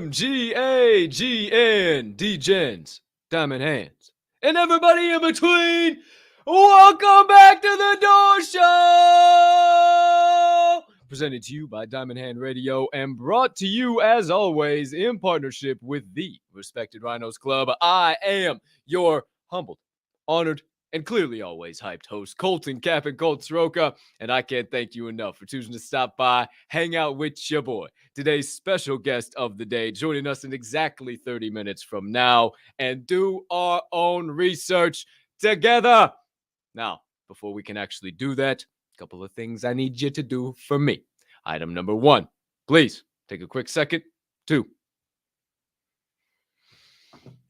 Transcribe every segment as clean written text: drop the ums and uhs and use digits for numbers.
DMGAGN, Degens, Diamond Hands, and everybody in between. Welcome back to the Door Show! Presented to you by Diamond Hand Radio and brought to you, as always, in partnership with the Respected Rhinos Club. I am your humbled, honored, and clearly always hyped host, Colton Cap and Colt Sroka, and I can't thank you enough for choosing to stop by, hang out with your boy. Today's special guest of the day, joining us in exactly 30 minutes from now, and do our own research together. Now, before we can actually do that, a couple of things I need you to do for me. Item number 1, please take a quick second to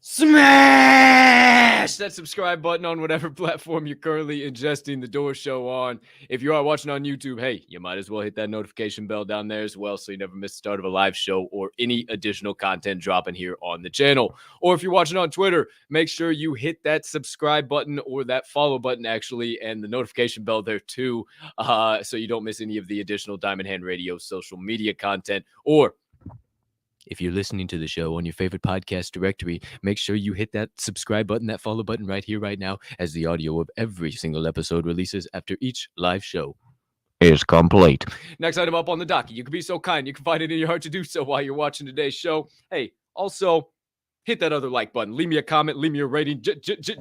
smash that subscribe button on whatever platform you're currently ingesting the Door Show on. If you are watching on YouTube, hey, you might as well hit that notification bell down there as well so you never miss the start of a live show or any additional content dropping here on the channel. Or if you're watching on Twitter, make sure you hit that subscribe button or that follow button actually and the notification bell there too, so you don't miss any of the additional Diamond Hand Radio social media content. Or if you're listening to the show on your favorite podcast directory, make sure you hit that subscribe button, that follow button right here, right now, as the audio of every single episode releases after each live show is complete. Next item up on the docket. You can be so kind. You can find it in your heart to do so while you're watching today's show. Hey, also, hit that other like button. Leave me a comment. Leave me a rating.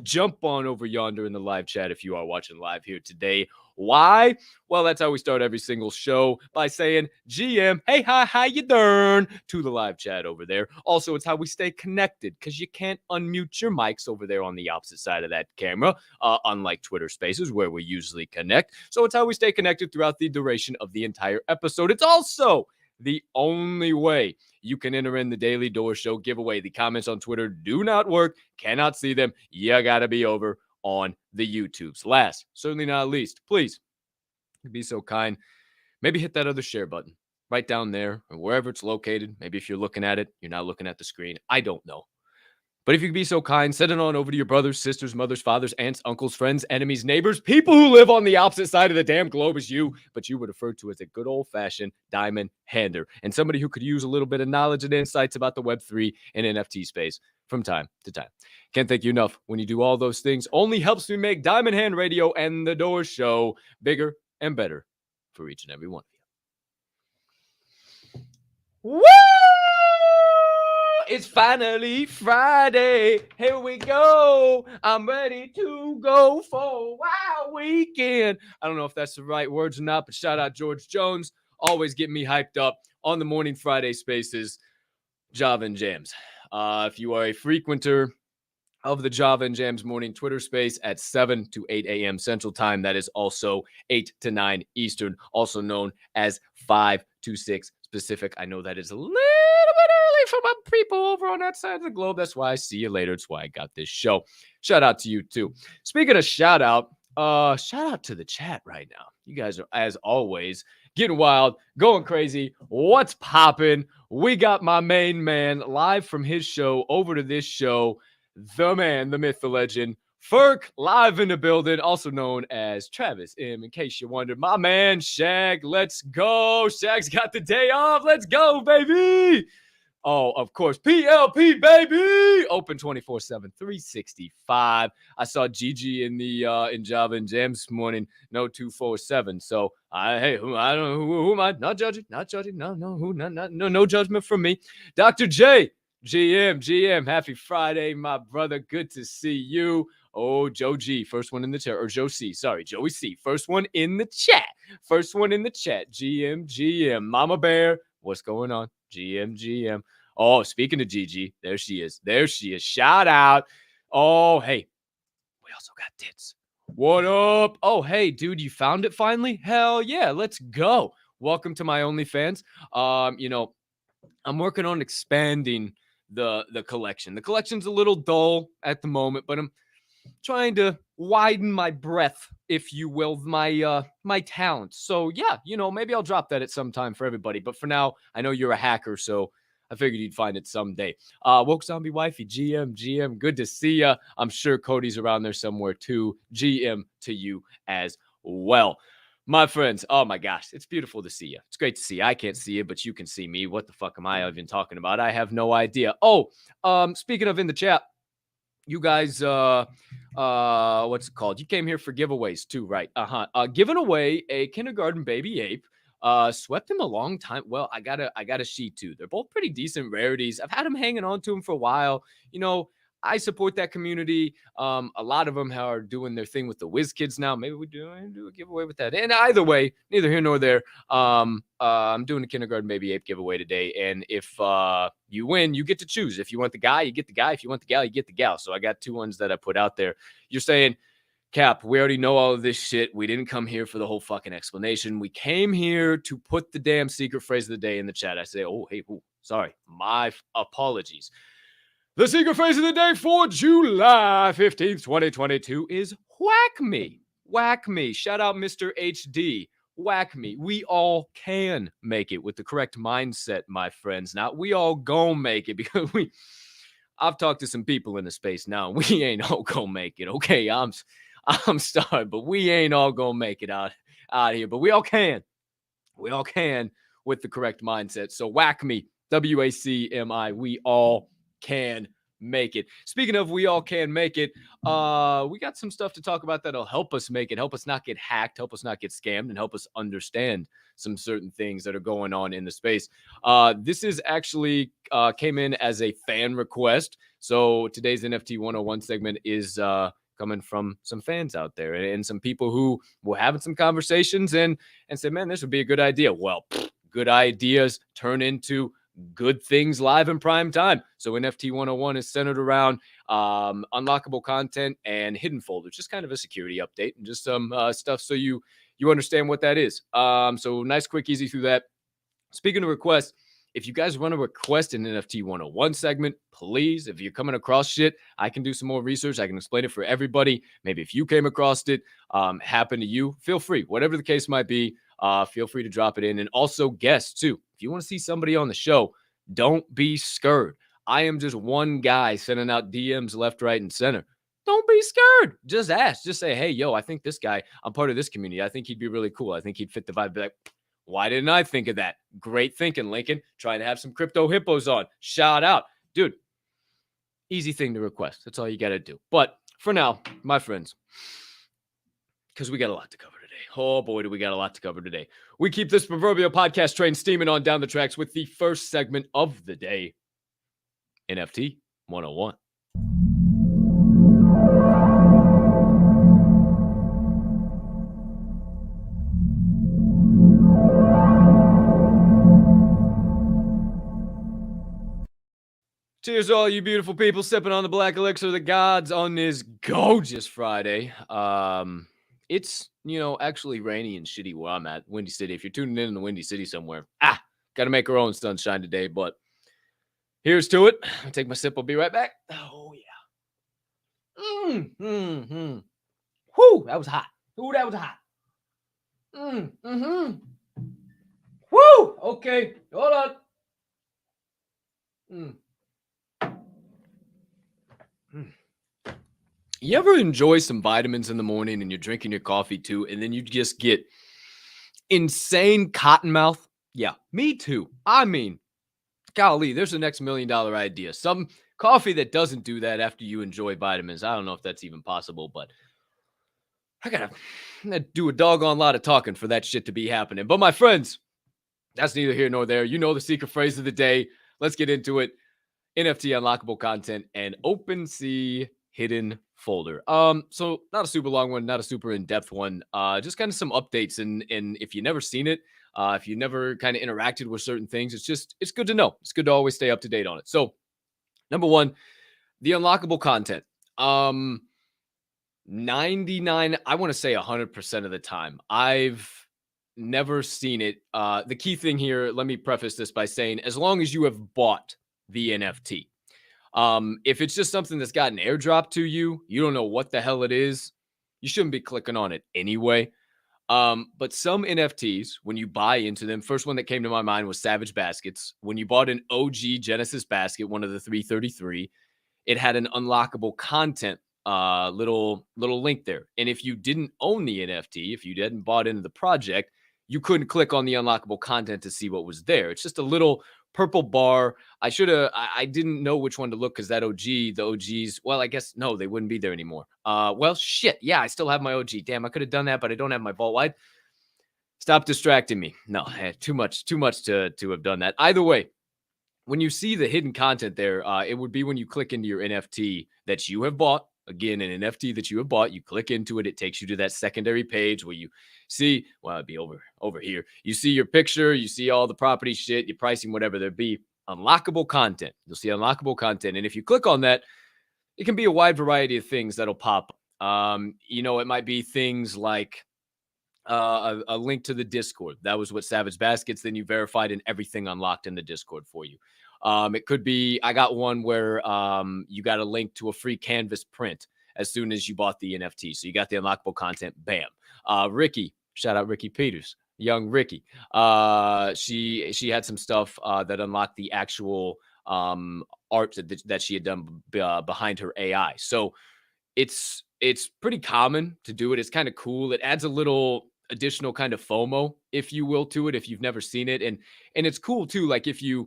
Jump on over yonder in the live chat if you are watching live here today. Why? Well, that's how we start every single show, by saying, GM, hey, hi, how you doing? To the live chat over there. Also, it's how we stay connected, because you can't unmute your mics over there on the opposite side of that camera, unlike Twitter Spaces, where we usually connect. So it's how we stay connected throughout the duration of the entire episode. It's also the only way you can enter in the Daily Door Show giveaway. The comments on Twitter do not work, cannot see them. You got to be over on the YouTubes. Last, certainly not least, please be so kind. Maybe hit that other share button right down there or wherever it's located. Maybe if you're looking at it, you're not looking at the screen. I don't know. But if you could be so kind, send it on over to your brothers, sisters, mothers, fathers, aunts, uncles, friends, enemies, neighbors, people who live on the opposite side of the damn globe as you, but you would refer to as a good old-fashioned diamond hander, and somebody who could use a little bit of knowledge and insights about the Web3 and NFT space from time to time. Can't thank you enough. When you do all those things, only helps me make Diamond Hand Radio and the Door Show bigger and better for each and every one of you. Woo! It's finally Friday. Here we go. I'm ready to go for a wild weekend. I don't know if that's the right words or not, but shout out George Jones. Always get me hyped up on the morning Friday spaces, Java and Jams. If you are a frequenter of the Java and Jams morning Twitter space at 7 to 8 a.m. Central Time, that is also 8 to 9 Eastern, also known as 5 to 6 Pacific. I know that is a little bit early for my people over on that side of the globe. That's why I see you later. That's why I got this show. Shout out to you too. Speaking of shout out to the chat right now. You guys are, as always, getting wild, going crazy. What's popping? We got my main man live from his show over to this show. The man, the myth, the legend, Ferk, live in the building, also known as Travis M. In case you wondered, my man Shag, let's go. Shag's got the day off. Let's go, baby. Oh, of course, PLP, baby. Open 24/7, 365. I saw Gigi in the in Java and Jam this morning. No 247. So I don't know who am I? Not judging. No judgment from me. Dr. J. GM, happy Friday, my brother. Good to see you. Oh, Joe G, first one in the chat, or Joe C, sorry, Joey C, first one in the chat. GM, Mama Bear, what's going on? GM. Oh, speaking of Gigi, there she is. Shout out. Oh, hey, we also got Tits. What up? Oh, hey, dude, you found it finally? Hell yeah, let's go. Welcome to my OnlyFans. I'm working on expanding the collection. The collection's a little dull at the moment, but I'm trying to widen my breadth, if you will, my talents. So yeah, maybe I'll drop that at some time for everybody. But for now, I know you're a hacker, so I figured you'd find it someday. Woke Zombie Wifey, GM, good to see ya. I'm sure Cody's around there somewhere too. GM to you as well. My friends, oh my gosh, it's beautiful to see you. It's great to see you. I can't see you, but you can see me. What the fuck am I even talking about? I have no idea. Oh, speaking of in the chat, you guys, what's it called? You came here for giveaways too, right? Giving away a kindergarten baby ape. Swept him a long time. Well, I got a sheet too. They're both pretty decent rarities. I've had them hanging on to them for a while. You know, I support that community. A lot of them are doing their thing with the Whiz Kids now. Maybe we do a giveaway with that. And either way, neither here nor there. I'm doing a kindergarten baby ape giveaway today. And if you win, you get to choose. If you want the guy, you get the guy. If you want the gal, you get the gal. So I got two ones that I put out there. You're saying, Cap, we already know all of this shit. We didn't come here for the whole fucking explanation. We came here to put the damn secret phrase of the day in the chat. I say, oh, hey, sorry. My apologies. The secret phrase of the day for July 15th, 2022 is whack me. Whack me. Shout out Mr. HD. Whack me. We all can make it with the correct mindset, my friends. Now, we all gonna make it because I've talked to some people in the space now. We ain't all gonna make it. Okay, I'm sorry, but we ain't all gonna make it out here. But we all can. We all can with the correct mindset. So whack me. WACMI. We all can make it. Speaking of we all can make it, we got some stuff to talk about that'll help us make it, help us not get hacked, help us not get scammed, and help us understand some certain things that are going on in the space. This is actually came in as a fan request. So today's NFT 101 segment is coming from some fans out there and some people who were having some conversations and said, man, this would be a good idea. Well, good ideas turn into good things live in prime time. So NFT 101 is centered around unlockable content and hidden folders, just kind of a security update and just some stuff so you understand what that is. So nice, quick, easy through that. Speaking of requests, if you guys want to request an NFT 101 segment, please, if you're coming across shit, I can do some more research. I can explain it for everybody. Maybe if you came across it, happened to you, feel free. Whatever the case might be, feel free to drop it in. And also guests too. If you want to see somebody on the show, don't be scared. I am just one guy sending out DMs left, right, and center. Don't be scared. Just ask. Just say, hey, yo, I think this guy, I'm part of this community. I think he'd be really cool. I think he'd fit the vibe. Be like, why didn't I think of that? Great thinking, Lincoln. Trying to have some crypto hippos on. Shout out. Dude, easy thing to request. That's all you got to do. But for now, my friends, because we got a lot to cover today. Oh boy, do we got a lot to cover today. We keep this proverbial podcast train steaming on down the tracks with the first segment of the day, NFT 101. Cheers to all you beautiful people sipping on the black elixir of the gods on this gorgeous Friday. It's, actually rainy and shitty where I'm at, Windy City. If you're tuning in the Windy City somewhere, got to make our own sunshine today, but here's to it. I'll take my sip. I'll be right back. Oh, yeah. Whoo, that was hot. Ooh, that was hot. Woo, okay, hold on. You ever enjoy some vitamins in the morning and you're drinking your coffee too, and then you just get insane cotton mouth? Yeah, me too. I mean, golly, there's the next $1 million idea. Some coffee that doesn't do that after you enjoy vitamins. I don't know if that's even possible, but I'm gonna do a doggone lot of talking for that shit to be happening. But my friends, that's neither here nor there. You know the secret phrase of the day. Let's get into it. NFT unlockable content and OpenSea hidden folder. So not a super long one, not a super in-depth one. Just kind of some updates. And if you never seen it, if you never kind of interacted with certain things, it's good to know. It's good to always stay up to date on it. So number one, the unlockable content. 99, I want to say 100% of the time, I've never seen it. The key thing here, let me preface this by saying, as long as you have bought the NFT. If it's just something that's got an airdrop to you, you don't know what the hell it is, you shouldn't be clicking on it anyway. But some NFTs, when you buy into them, first one that came to my mind was Savage Baskets. When you bought an OG Genesis basket, one of the 333, it had an unlockable content little link there. And if you didn't own the NFT, if you hadn't bought into the project, you couldn't click on the unlockable content to see what was there. It's just a little purple bar. I didn't know which one to look because the OGs, well, I guess no, they wouldn't be there anymore. Well, shit. Yeah, I still have my OG. Damn, I could have done that, but I don't have my vault wide. Stop distracting me. No, too much to have done that. Either way, when you see the hidden content there, it would be when you click into your NFT that you have bought. Again, an NFT that you have bought, you click into it, it takes you to that secondary page where you see, well, it'd be over here. You see your picture, you see all the property shit, your pricing, whatever there be. Unlockable content. You'll see unlockable content. And if you click on that, it can be a wide variety of things that'll pop. It might be things like a link to the Discord. That was what Savage Baskets. Then you verified and everything unlocked in the Discord for you. It could be, I got one where you got a link to a free canvas print as soon as you bought the NFT. So you got the unlockable content. Bam. Ricky, shout out Ricky Peters, young Ricky. She had some stuff that unlocked the actual art that she had done behind her AI. So it's pretty common to do it. It's kind of cool. It adds a little additional kind of FOMO, if you will, to it if you've never seen it. And it's cool too. Like if you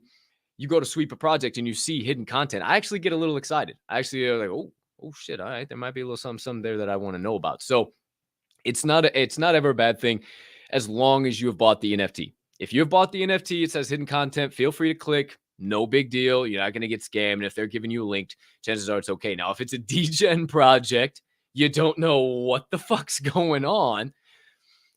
go to sweep a project and you see hidden content, I actually get a little excited. I actually like, oh shit, all right, there might be a little something there that I want to know about. So it's not ever a bad thing as long as you have bought the NFT. If you have bought the NFT, it says hidden content, feel free to click. No big deal. You're not going to get scammed. And if they're giving you a link, chances are it's okay. Now, if it's a degen project, you don't know what the fuck's going on.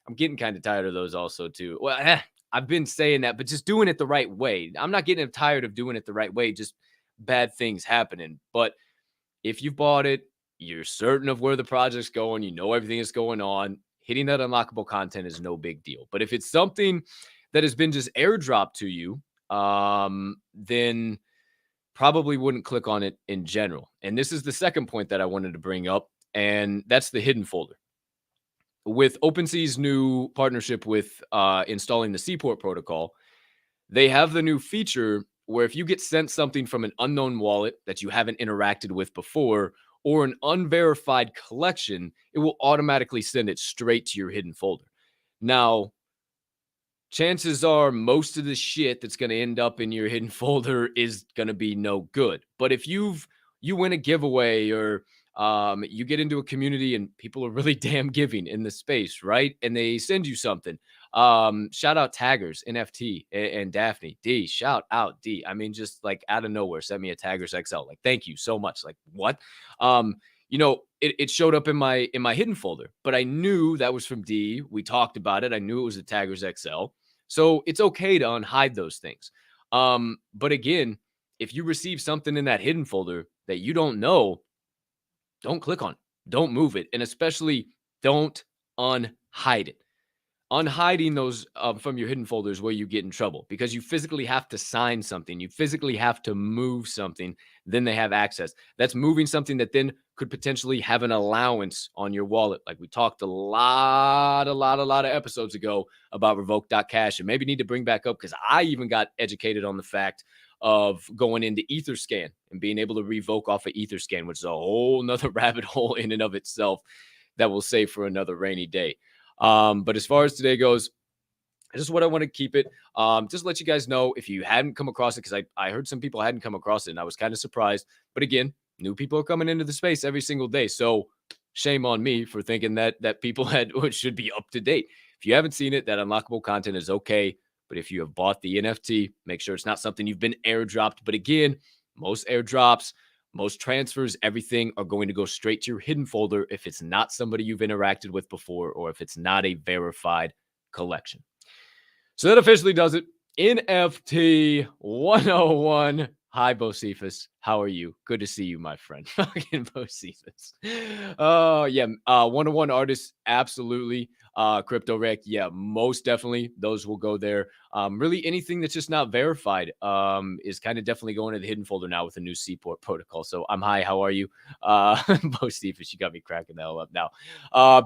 I'm getting kind of tired of those also too. Well, I've been saying that, but just doing it the right way. I'm not getting tired of doing it the right way, just bad things happening. But if you've bought it, you're certain of where the project's going, you know everything is going on, hitting that unlockable content is no big deal. But if it's something that has been just airdropped to you, then probably wouldn't click on it in general. And this is the second point that I wanted to bring up, and that's the hidden folder. With OpenSea's new partnership with installing the Seaport protocol, they have the new feature where if you get sent something from an unknown wallet that you haven't interacted with before or an unverified collection, it will automatically send it straight to your hidden folder. Now, chances are most of the shit that's going to end up in your hidden folder is going to be no good. But if you win a giveaway or you get into a community and people are really damn giving in the space, right? And they send you something. Shout out Taggers, NFT, and Daphne. D, shout out D. I mean, just like out of nowhere, sent me a Taggers XL. Like, thank you so much. Like, what? It showed up in my hidden folder, but I knew that was from D. We talked about it. I knew it was a Taggers XL. So it's okay to unhide those things. But again, if you receive something in that hidden folder that you don't know, don't click on it. Don't move it. And especially don't unhide it. Unhiding those from your hidden folders where you get in trouble because you physically have to sign something. You physically have to move something. Then they have access. That's moving something that then could potentially have an allowance on your wallet. Like we talked a lot of episodes ago about revoke.cash and maybe need to bring back up because I even got educated on the fact of going into Etherscan and being able to revoke off of Etherscan, which is a whole nother rabbit hole in and of itself that we'll save for another rainy day. But as far as today goes, this is what I want to keep it. Just let you guys know if you hadn't come across it, because I heard some people hadn't come across it and I was kind of surprised. But again, new people are coming into the space every single day. So shame on me for thinking that people should be up to date. If you haven't seen it, that unlockable content is okay. But if you have bought the NFT, make sure it's not something you've been airdropped. But again, most airdrops, most transfers, everything are going to go straight to your hidden folder if it's not somebody you've interacted with before or if it's not a verified collection. So that officially does it. NFT 101. Hi, Bocephus. How are you? Good to see you, my friend. Fucking Bocephus. Oh, yeah. 101 artists, absolutely. Crypto Rec, yeah, most definitely. Those will go there. Really, anything that's just not verified is kind of definitely going to the hidden folder now with the new Seaport protocol. So I'm hi. How are you? Bocephus, you got me cracking the hell up now.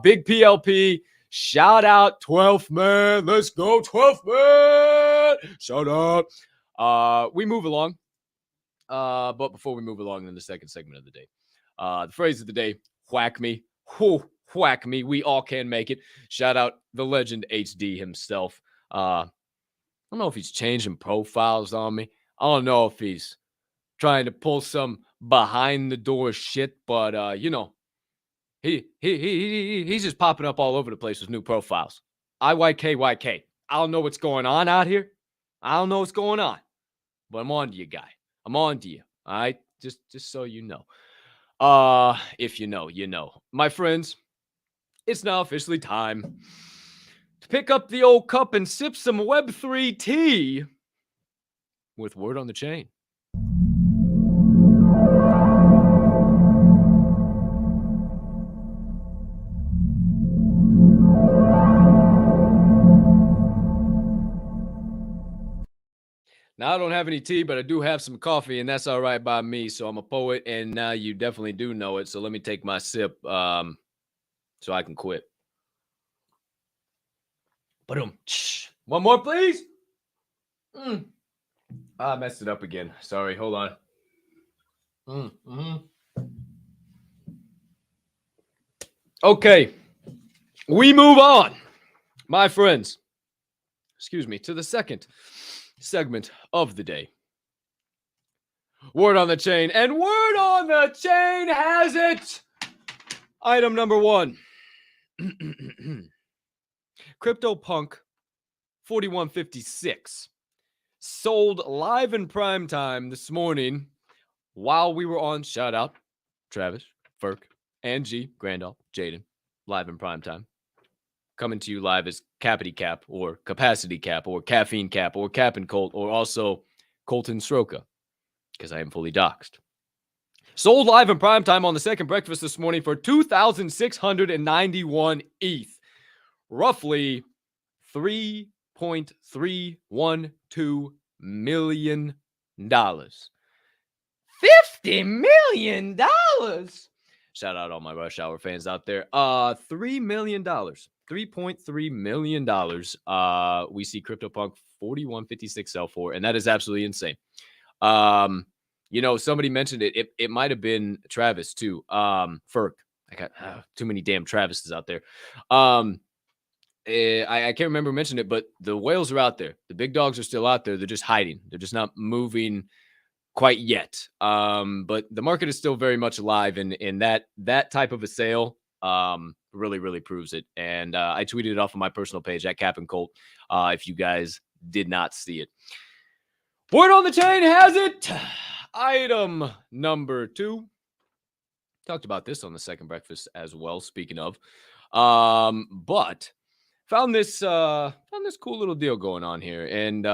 Big PLP. Shout out 12th man. Let's go, 12th man. Shout out. We move along. But before we move along in the second segment of the day, The phrase of the day, whack me. Whew, whack me. We all can make it. Shout out the legend HD himself. I don't know if he's changing profiles on me. I don't know if he's trying to pull some behind the door shit, but he's just popping up all over the place with new profiles. IYKYK. I don't know what's going on out here. I don't know what's going on, but I'm on to you, guy. I'm on to you. All right, just so you know. If you know, you know. My friends, it's now officially time to pick up the old cup and sip some Web3 tea with Word on the Chain. Now, I don't have any tea, but I do have some coffee, and that's all right by me. So I'm a poet, and now you definitely do know it. So let me take my sip so I can quit. Boom. One more, please. I messed it up again. Sorry. Hold on. Okay. We move on, my friends. Excuse me, to the second segment of the day. Word on the Chain. And Word on the Chain has it. Item number 1. CryptoPunk 4156 sold live in prime time this morning while we were on. Shout out Travis, Ferk, and G, Grandall, Jaden, live in prime time. Coming to you live as Capity Cap or Capacity Cap or Caffeine Cap or Cap and Colt or also Colton Sroka, because I am fully doxxed. Sold live in prime time on the second breakfast this morning for 2,691 ETH, roughly $3.312 million. $50 million. Shout out all my Rush Hour fans out there. $3 million. $3.3 million. We see CryptoPunk 4156 sell for, and that is absolutely insane. Somebody mentioned it. It might have been Travis too. Ferk. I got too many damn Travises out there. I can't remember mentioning it, but the whales are out there. The big dogs are still out there. They're just hiding. They're just not moving quite yet. But the market is still very much alive, and that type of a sale really, really proves it. And I tweeted it off of my personal page at Cap and Colt if you guys did not see it. Word on the Chain has it. Item number 2. Talked about this on the second breakfast as well, speaking of. But found this cool little deal going on here. And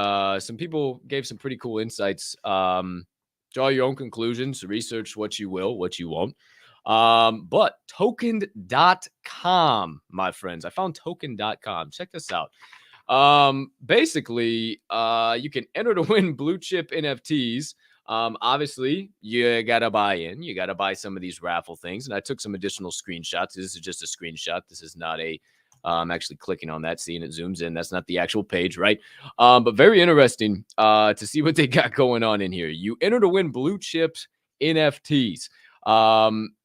some people gave some pretty cool insights. Draw your own conclusions, research what you will, what you won't. But token.com, my friends. I found token.com. Check this out. Basically, you can enter to win blue chip NFTs. Obviously, you gotta buy in. You gotta buy some of these raffle things. And I took some additional screenshots. This is just a screenshot. This is not a I'm actually clicking on that, seeing it zooms in. That's not the actual page, right? But very interesting to see what they got going on in here. You enter to win blue chips NFTs.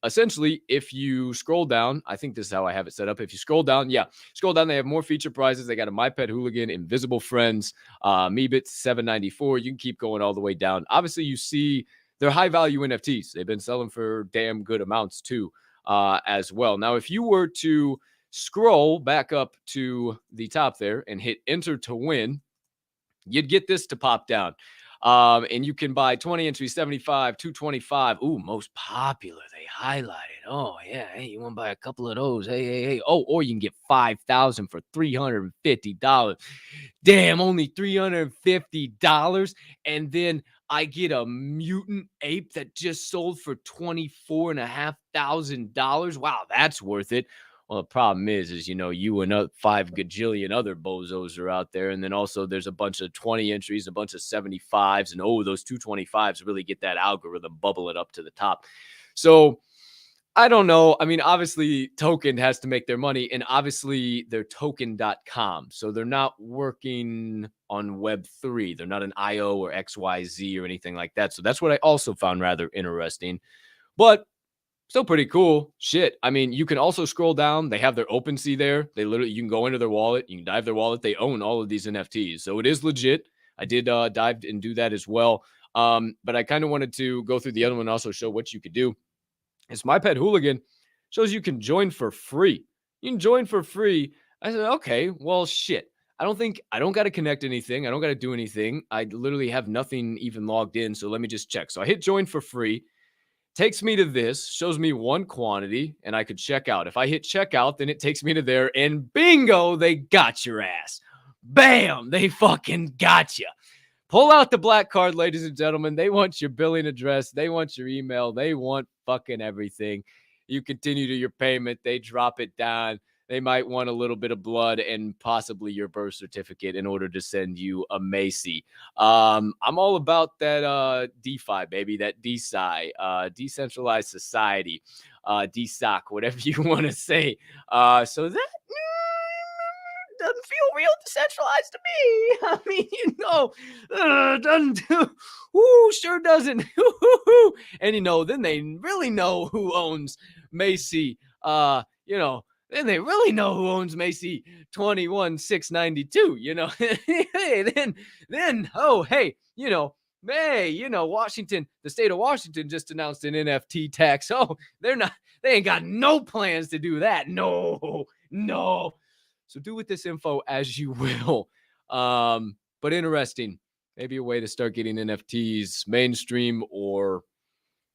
Essentially, if you scroll down, I think this is how I have it set up. If you scroll down, they have more feature prizes. They got a My Pet Hooligan, Invisible Friends, Meebit 794. You can keep going all the way down. Obviously, you see they're high value NFTs. They've been selling for damn good amounts too, as well. Now, if you were to scroll back up to the top there and hit enter to win, you'd get this to pop down. And you can buy 20 entries, 75, 225. Ooh, most popular. They highlighted. Oh, yeah. Hey, you want to buy a couple of those? Hey. Oh, or you can get 5,000 for $350. Damn, only $350. And then I get a mutant ape that just sold for $24,500. Wow, that's worth it. Well, the problem is you and 5 gajillion other bozos are out there. And then also there's a bunch of 20 entries, a bunch of 75s. And those 225s really get that algorithm bubbling up to the top. So I don't know. I mean, obviously Token has to make their money, and obviously they're token.com. So they're not working on Web3. They're not an IO or XYZ or anything like that. So that's what I also found rather interesting. But Still pretty cool. Shit. I mean, you can also scroll down. They have their OpenSea there. They literally, you can go into their wallet. You can dive their wallet. They own all of these NFTs. So it is legit. I did dive and do that as well. But I kind of wanted to go through the other one and also show what you could do. It's My Pet Hooligan shows you can join for free. You can join for free. I said, okay, well, shit. I don't got to connect anything. I don't got to do anything. I literally have nothing even logged in. So let me just check. So I hit join for free. Takes me to this, shows me one quantity, and I could check out. If I hit checkout, then it takes me to there, and bingo, they got your ass. Bam, they fucking got you. Pull out the black card, ladies and gentlemen. They want your billing address. They want your email. They want fucking everything. You continue to your payment. They drop it down. They might want a little bit of blood and possibly your birth certificate in order to send you a Macy. I'm all about that DeFi, baby, that DeSci, decentralized society, DSOC, whatever you want to say. So that doesn't feel real decentralized to me. I mean, doesn't do. Sure doesn't. And then they really know who owns Macy. Then they really know who owns Macy 21692. Washington, the state of Washington just announced an NFT tax. Oh, they ain't got no plans to do that. No. So do with this info as you will. But interesting. Maybe a way to start getting NFTs mainstream, or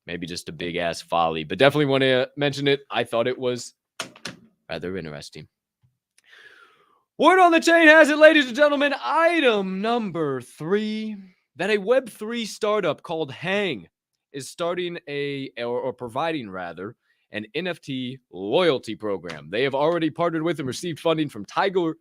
maybe just a big ass folly. But definitely want to mention it. I thought it was rather interesting. Word on the chain has it, ladies and gentlemen. Item number 3, that a Web3 startup called Hang is starting or providing rather an NFT loyalty program. They have already partnered with and received funding from Tiger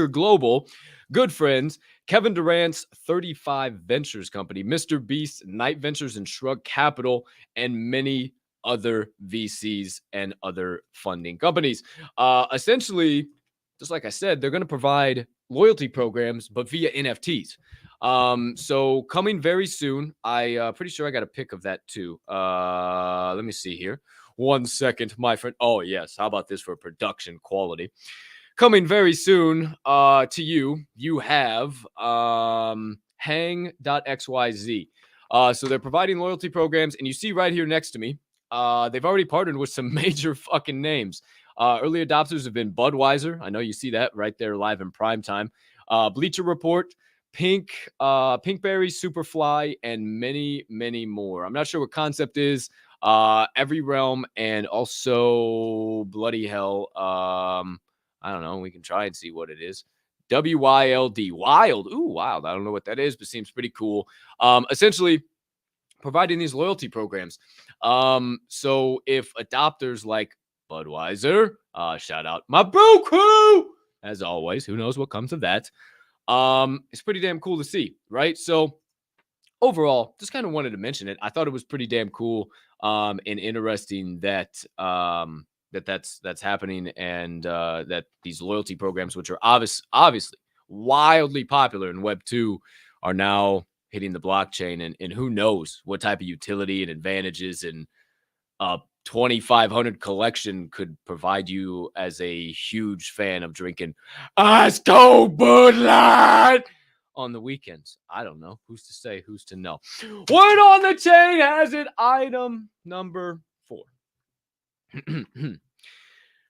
Global, good friends, Kevin Durant's 35 Ventures company, Mr. Beast, Night Ventures, and Shrug Capital, and many other VCs and other funding companies. Essentially, just like I said, they're going to provide loyalty programs, but via NFTs. So coming very soon. I pretty sure I got a pic of that too. Let me see here. 1 second, my friend. Oh yes, how about this for production quality? Coming very soon to you. You have hang.xyz. So they're providing loyalty programs, and you see right here next to me, they've already partnered with some major fucking names. Early adopters have been Budweiser. I know you see that right there live in prime time. Bleacher Report, Pinkberry, Superfly, and many, many more. I'm not sure what Concept is. Every Realm, and also bloody hell. I don't know. We can try and see what it is. WYLD. Wild. Ooh, wild. I don't know what that is, but seems pretty cool. Essentially, providing these loyalty programs. So if adopters like Budweiser, shout out my bro crew, as always, who knows what comes of that. It's pretty damn cool to see, right? So overall, just kind of wanted to mention it. I thought it was pretty damn cool and interesting that that's happening, and that these loyalty programs, which are obviously wildly popular in Web 2, are now hitting the blockchain, and who knows what type of utility and advantages and 2,500 collection could provide you as a huge fan of drinking ice cold Bud Light on the weekends. I don't know. Who's to say? Who's to know? Word on the chain has it. Item number 4.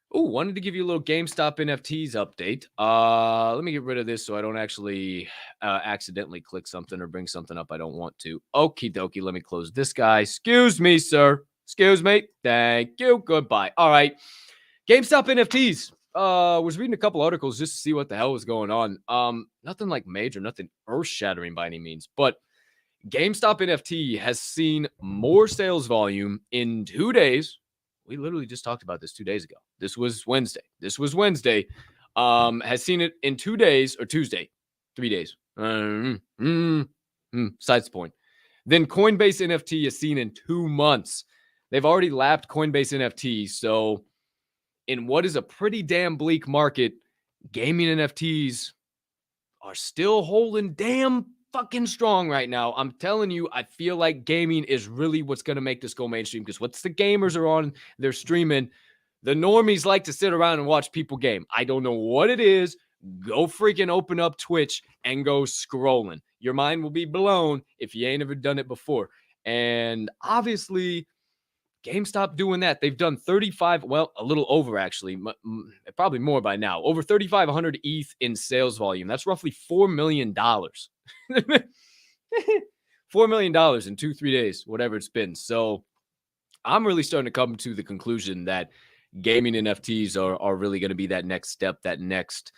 Wanted to give you a little GameStop NFTs update. Let me get rid of this so I don't actually accidentally click something or bring something up I don't want to. Okie dokie. Let me close this guy. Excuse me, sir. Excuse me. Thank you. Goodbye. All right. GameStop NFTs. Was reading a couple articles just to see what the hell was going on. Nothing like major, nothing earth-shattering by any means, but GameStop NFT has seen more sales volume in 2 days. We literally just talked about this 2 days ago. This was Wednesday. Has seen it in 2 days, or Tuesday, 3 days. Besides the point. Then Coinbase NFT is seen in 2 months. They've already lapped Coinbase NFT. So in what is a pretty damn bleak market, gaming NFTs are still holding damn fucking strong right now. I'm telling you, I feel like gaming is really what's going to make this go mainstream, because once the gamers are on, they're streaming. The normies like to sit around and watch people game. I don't know what it is. Go freaking open up Twitch and go scrolling. Your mind will be blown if you ain't ever done it before. And obviously, GameStop doing that. They've done 35, well, a little over actually, probably more by now. Over 3,500 ETH in sales volume. That's roughly $4 million. $4 million in 2-3 days, whatever it's been. So I'm really starting to come to the conclusion that gaming NFTs are really going to be that next step, that next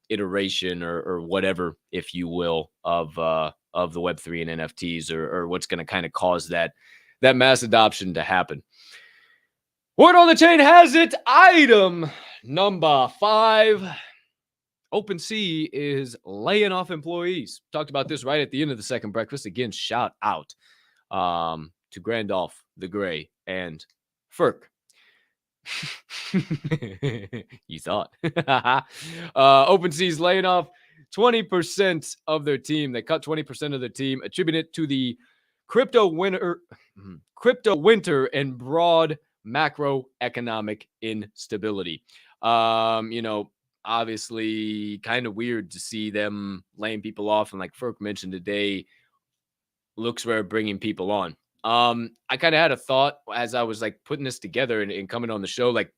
iteration or whatever, if you will, of the Web3 and NFTs, or what's going to kind of cause that mass adoption to happen. Word on the chain has it. Item number 5. OpenSea is laying off employees. Talked about this right at the end of the second breakfast. Again, shout out to Grandolph, the Gray, and Ferk. You thought. OpenSea's laying off 20% of their team. They cut 20% of their team, attribute it to the crypto winter and broad macroeconomic instability. Obviously kind of weird to see them laying people off. And like Ferk mentioned today, looks rare bringing people on. I kind of had a thought as I was like putting this together and coming on the show, like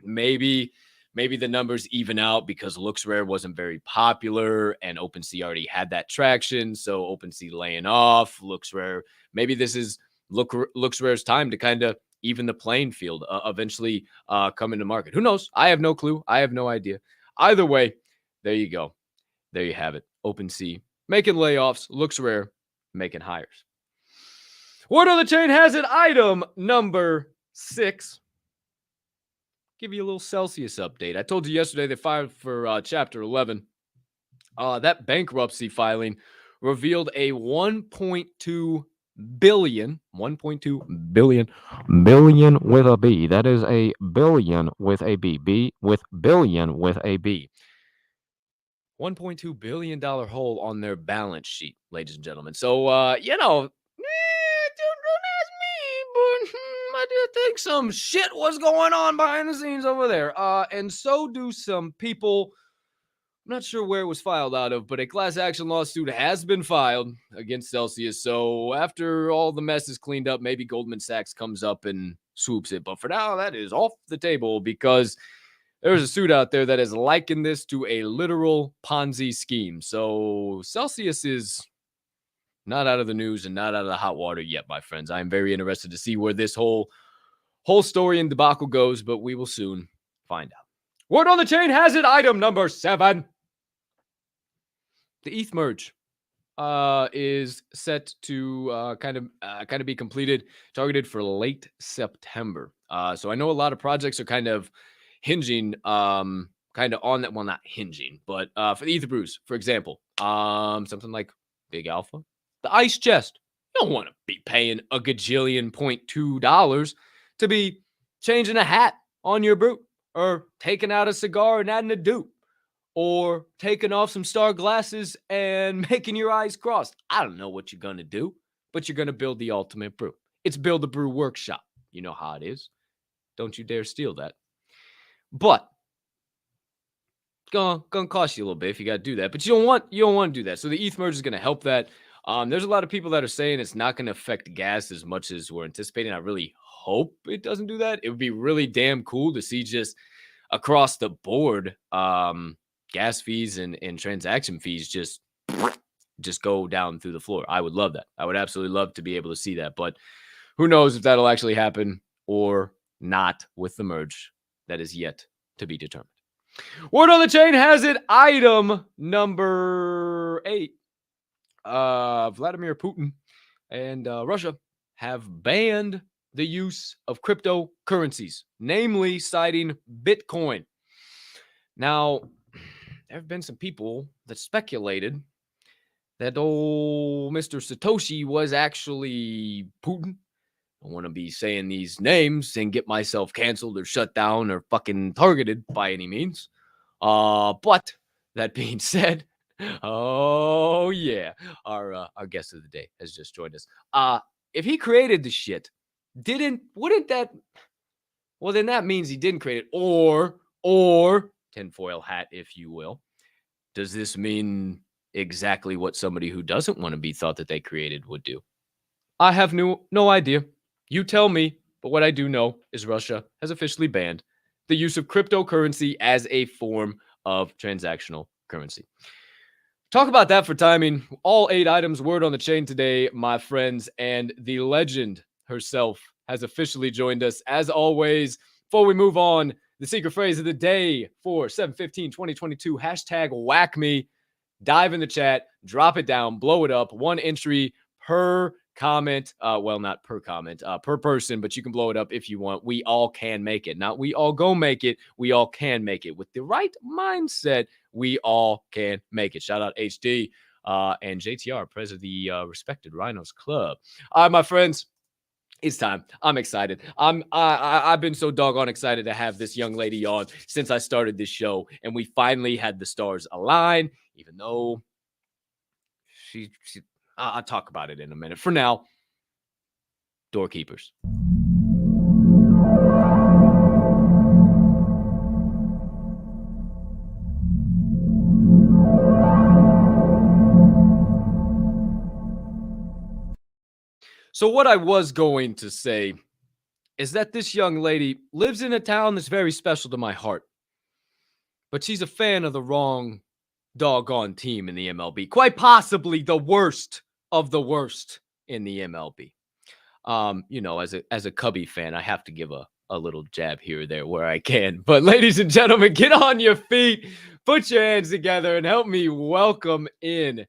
maybe the numbers even out because Looks Rare wasn't very popular and OpenSea already had that traction. So OpenSea laying off Looks Rare. Maybe this is Looks Rare's time to kind of even the playing field, eventually come into market. Who knows? I have no clue. I have no idea. Either way, there you go. There you have it. OpenSea making layoffs, Looks Rare making hires. Word on the chain has it. Item number 6. Give you a little Celsius update. I told you yesterday they filed for Chapter 11. That bankruptcy filing revealed a 1.2 billion with a B. That is a billion with a B. B with billion with a B. $1.2 billion hole on their balance sheet, ladies and gentlemen. So, don't ask me, but I did think some shit was going on behind the scenes over there. And so do some people. I'm not sure where it was filed out of, but a class action lawsuit has been filed against Celsius. So after all the mess is cleaned up, maybe Goldman Sachs comes up and swoops it. But for now, that is off the table because there's a suit out there that has likened this to a literal Ponzi scheme. So Celsius is not out of the news and not out of the hot water yet, my friends. I'm very interested to see where this whole story and debacle goes, but we will soon find out. Word on the chain has it. Item number 7. The ETH merge is set to kind of be completed, targeted for late September. So I know a lot of projects are kind of hinging on that. Well, not hinging, but for the Ether Brews, for example, something like Big Alpha, the Ice Chest. You don't want to be paying a gajillion $0.2 to be changing a hat on your brew, or taking out a cigar and adding a dupe, or taking off some star glasses and making your eyes crossed. I don't know what you're going to do, but you're going to build the ultimate brew. It's Build a Brew Workshop. You know how it is. Don't you dare steal that. But it's gonna cost you a little bit if you got to do that. But you don't want to do that. So the ETH merge is going to help that. There's a lot of people that are saying it's not going to affect gas as much as we're anticipating. I really hope it doesn't do that. It would be really damn cool to see just across the board gas fees and transaction fees just go down through the floor. I would love that. I would absolutely love to be able to see that. But who knows if that'll actually happen or not with the merge. That is yet to be determined. Word on the chain has it. Item number 8. Vladimir Putin and Russia have banned the use of cryptocurrencies, namely citing Bitcoin. Now, there have been some people that speculated that old Mr. Satoshi was actually Putin. I don't want to be saying these names and get myself canceled or shut down or fucking targeted by any means. But that being said, Oh yeah, our guest of the day has just joined us. If he created the shit, wouldn't that? Well, then that means he didn't create it, or tinfoil hat, if you will. Does this mean exactly what somebody who doesn't want to be thought that they created would do? I have no idea. You tell me. But what I do know is Russia has officially banned the use of cryptocurrency as a form of transactional currency. Talk about that for timing. All 8 items word on the chain today, my friends, and the legend herself has officially joined us. As always, before we move on, the secret phrase of the day for 7/15/2022, hashtag whack me. Dive in the chat, drop it down, blow it up. 1 entry per comment. Well, not per comment, per person, but you can blow it up if you want. We all can make it. Not we all go make it. We all can make it. With the right mindset, we all can make it. Shout out HD and JTR, president of the respected Rhinos Club. All right, my friends. It's time. I'm excited. I've been so doggone excited to have this young lady on since I started this show, and we finally had the stars align. Even though I'll talk about it in a minute. For now, DOORkeepers. So what I was going to say is that this young lady lives in a town that's very special to my heart. But she's a fan of the wrong doggone team in the MLB. Quite possibly the worst of the worst in the MLB. As a Cubby fan, I have to give a little jab here or there where I can. But ladies and gentlemen, get on your feet, put your hands together, and help me welcome in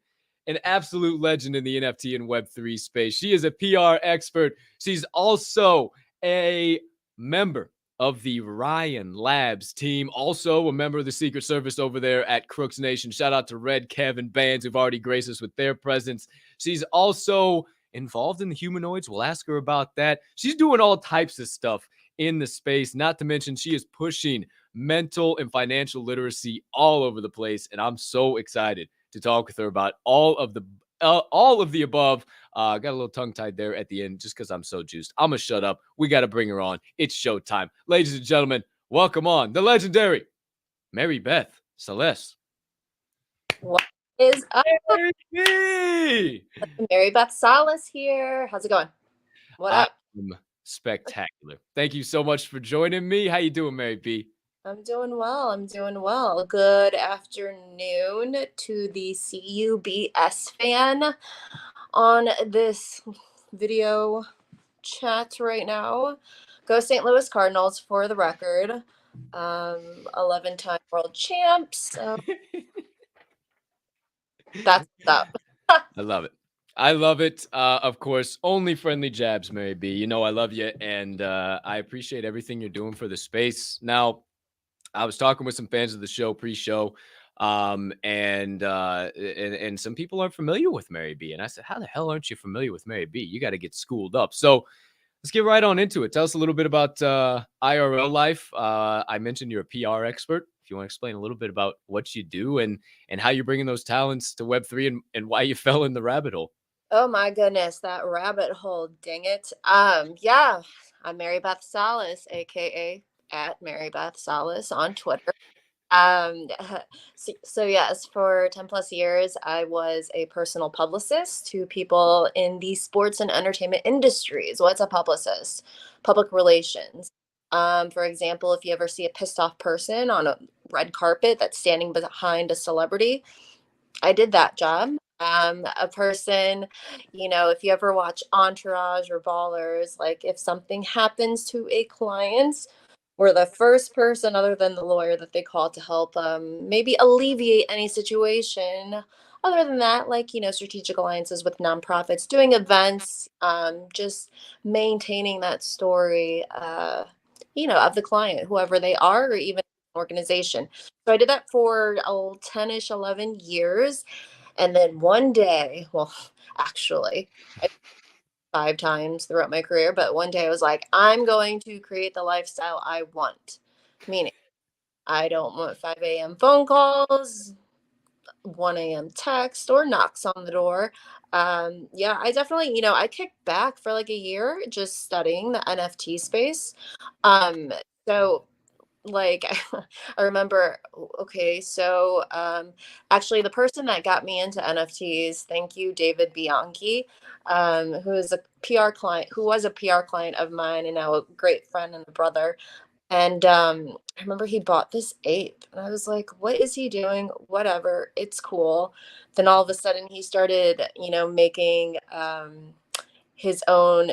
an absolute legend in the NFT and Web3 space. She is a PR expert. She's also a member of the Ryan Labs team, also a member of the Secret Service over there at Crooks Nation. Shout out to Red, Kevin, Bands, who've already graced us with their presence. She's also involved in the humanoids. We'll ask her about that. She's doing all types of stuff in the space, not to mention she is pushing mental and financial literacy all over the place. And I'm so excited to talk with her about all of the above. Got a little tongue tied there at the end just because I'm so juiced. I'm going to shut up. We got to bring her on. It's showtime. Ladies and gentlemen, welcome on the legendary Mary Beth Sales. What is up? Hey! Mary Beth Sales here. How's it going? What up? Spectacular. Thank you so much for joining me. How you doing, Mary B? I'm doing well. Good afternoon to the CUBS fan on this video chat right now. Go St. Louis Cardinals for the record. 11-time world champs. So that's up. I love it. I love it. Of course, only friendly jabs, Mary B. You know I love you, and I appreciate everything you're doing for the space. Now, I was talking with some fans of the show pre-show, and some people aren't familiar with Mary B. And I said, "How the hell aren't you familiar with Mary B? You got to get schooled up." So let's get right on into it. Tell us a little bit about IRL life. I mentioned you're a PR expert. If you want to explain a little bit about what you do and how you're bringing those talents to Web3 and why you fell in the rabbit hole. Oh my goodness, that rabbit hole, dang it. Yeah, I'm Mary Beth Sales, aka at Mary Beth Sales on Twitter. Um, so yes, for 10 plus years, I was a personal publicist to people in the sports and entertainment industries. What's a publicist? Public relations. For example, if you ever see a pissed off person on a red carpet that's standing behind a celebrity, I did that job. A person, if you ever watch Entourage or Ballers, like if something happens to a client, we're the first person other than the lawyer that they call to help maybe alleviate any situation. Other than that, like, strategic alliances with nonprofits, doing events, just maintaining that story, of the client, whoever they are, or even organization. So I did that for 10-ish, 11 years. And then one day, well, actually, 5 times throughout my career, but one day I was like, I'm going to create the lifestyle I want. Meaning, I don't want 5 a.m. phone calls, 1 a.m. text or knocks on the door. Yeah, I definitely, I kicked back for like a year just studying the NFT space. Um, so like I remember, okay, so actually the person that got me into NFTs, thank you, David Bianchi, who is a PR client, who was a PR client of mine and now a great friend and a brother. And I remember he bought this ape, and I was like, what is he doing? Whatever, it's cool. Then all of a sudden he started, making his own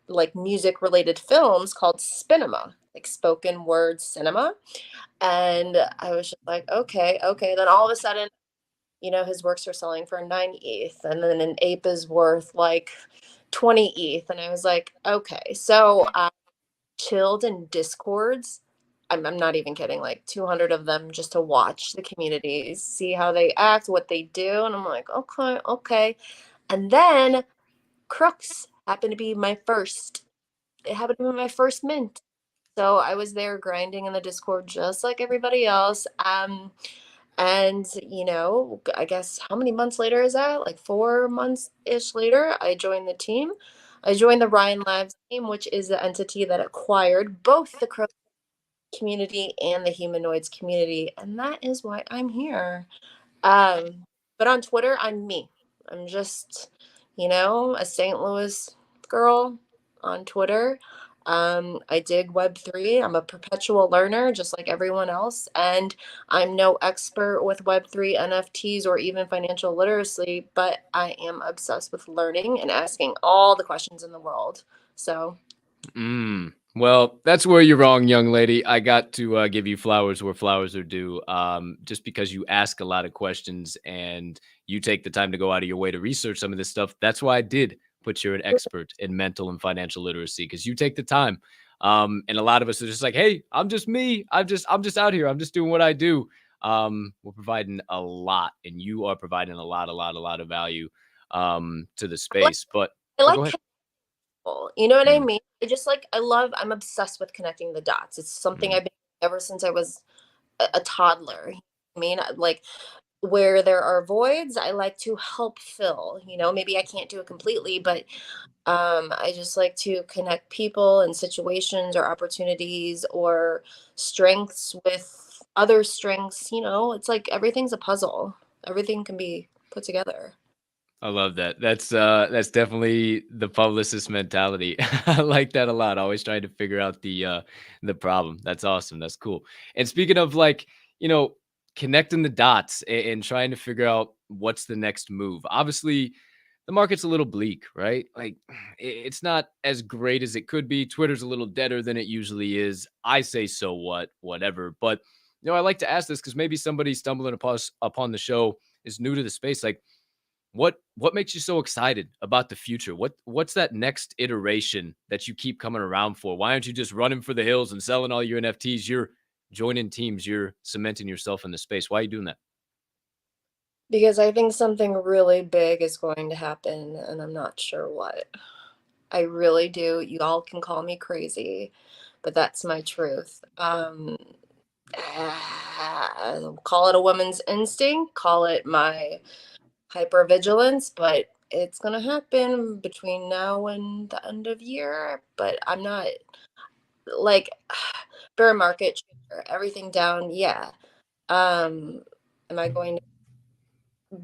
like music related films called Spinema, like spoken word cinema. And I was just like, okay, okay. Then all of a sudden, his works are selling for 9 ETH, and then an ape is worth like 20 ETH. And I was like, okay. So I chilled in discords. I'm not even kidding, like 200 of them just to watch the communities, see how they act, what they do. And I'm like, okay, okay. And then Crooks happened to be my first. It happened to be my first mint. So I was there grinding in the Discord just like everybody else. And I guess how many months later is that? Like 4 months ish later, I joined the team. I joined the Ryan Labs team, which is the entity that acquired both the Crow community and the humanoids community. And that is why I'm here. But on Twitter, I'm me. I'm just, a St. Louis girl on Twitter. I dig Web3. I'm a perpetual learner, just like everyone else. And I'm no expert with Web3, NFTs, or even financial literacy, but I am obsessed with learning and asking all the questions in the world. So, Well, that's where you're wrong, young lady. I got to give you flowers where flowers are due. Just because you ask a lot of questions and you take the time to go out of your way to research some of this stuff, that's why I did put you an expert in mental and financial literacy, because you take the time. And a lot of us are just like, hey, I'm just me. I'm just out here. I'm just doing what I do. We're providing a lot, and you are providing a lot of value to the I like, space. But I oh, like go ahead. people. You know what I Mm, mean? I'm obsessed with connecting the dots. It's something mm, I've been ever since I was a toddler. I mean, like where there are voids, I like to help fill. Maybe I can't do it completely, but I just like to connect people and situations or opportunities or strengths with other strengths. It's like everything's a puzzle. Everything can be put together. I love that. That's definitely the publicist mentality. I like that a lot. Always trying to figure out the problem. That's awesome. That's cool. And speaking of like, you know, connecting the dots and trying to figure out what's the next move. Obviously, the market's a little bleak, right? Like it's not as great as it could be. Twitter's a little deader than it usually is. I say so what, whatever. But I like to ask this because maybe somebody stumbling upon the show is new to the space. Like what makes you so excited about the future? What's that next iteration that you keep coming around for? Why aren't you just running for the hills and selling all your NFTs? You're joining teams, you're cementing yourself in the space. Why are you doing that? Because I think something really big is going to happen, and I'm not sure what. I really do. You all can call me crazy, but that's my truth. Call it a woman's instinct, call it my hypervigilance, but it's gonna happen between now and the end of year. But I'm not like bear market, everything down. Yeah. Um, am I going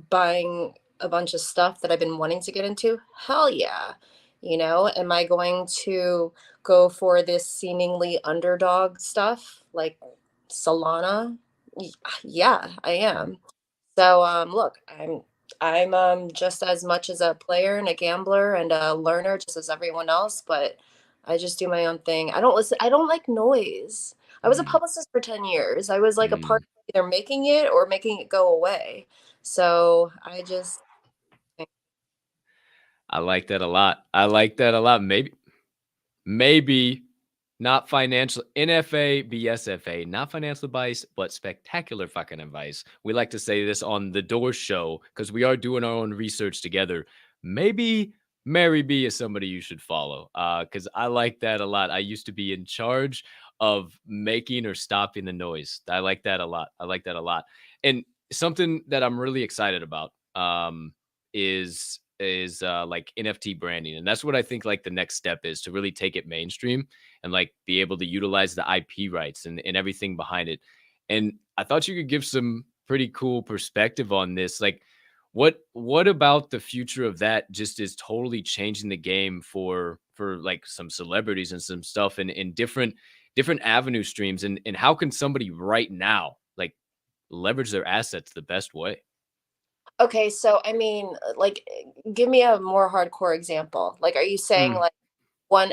buying a bunch of stuff that I've been wanting to get into? Hell yeah. Am I going to go for this seemingly underdog stuff like Solana? Yeah, I am. So look, I'm just as much as a player and a gambler and a learner just as everyone else, but I just do my own thing. I don't like noise. I was a Mm, publicist for 10 years. I was like a mm. part of either making it or making it go away. So I just I like that a lot. I like that a lot. Maybe not financial NFA, BSFA, not financial advice, but spectacular fucking advice. We like to say this on the Door Show because we are doing our own research together. Maybe Mary B is somebody you should follow because I like that a lot. I used to be in charge of making or stopping the noise. I like that a lot. I like that a lot. And something that I'm really excited about is like NFT branding, and that's what I think like the next step is to really take it mainstream and like be able to utilize the IP rights and everything behind it. And I thought you could give some pretty cool perspective on this. Like, what about the future of that just is totally changing the game for like some celebrities and some stuff in different avenue streams, and how can somebody right now like leverage their assets the best way? Okay, so I mean, like, give me a more hardcore example. Like, are you saying Mm, like one?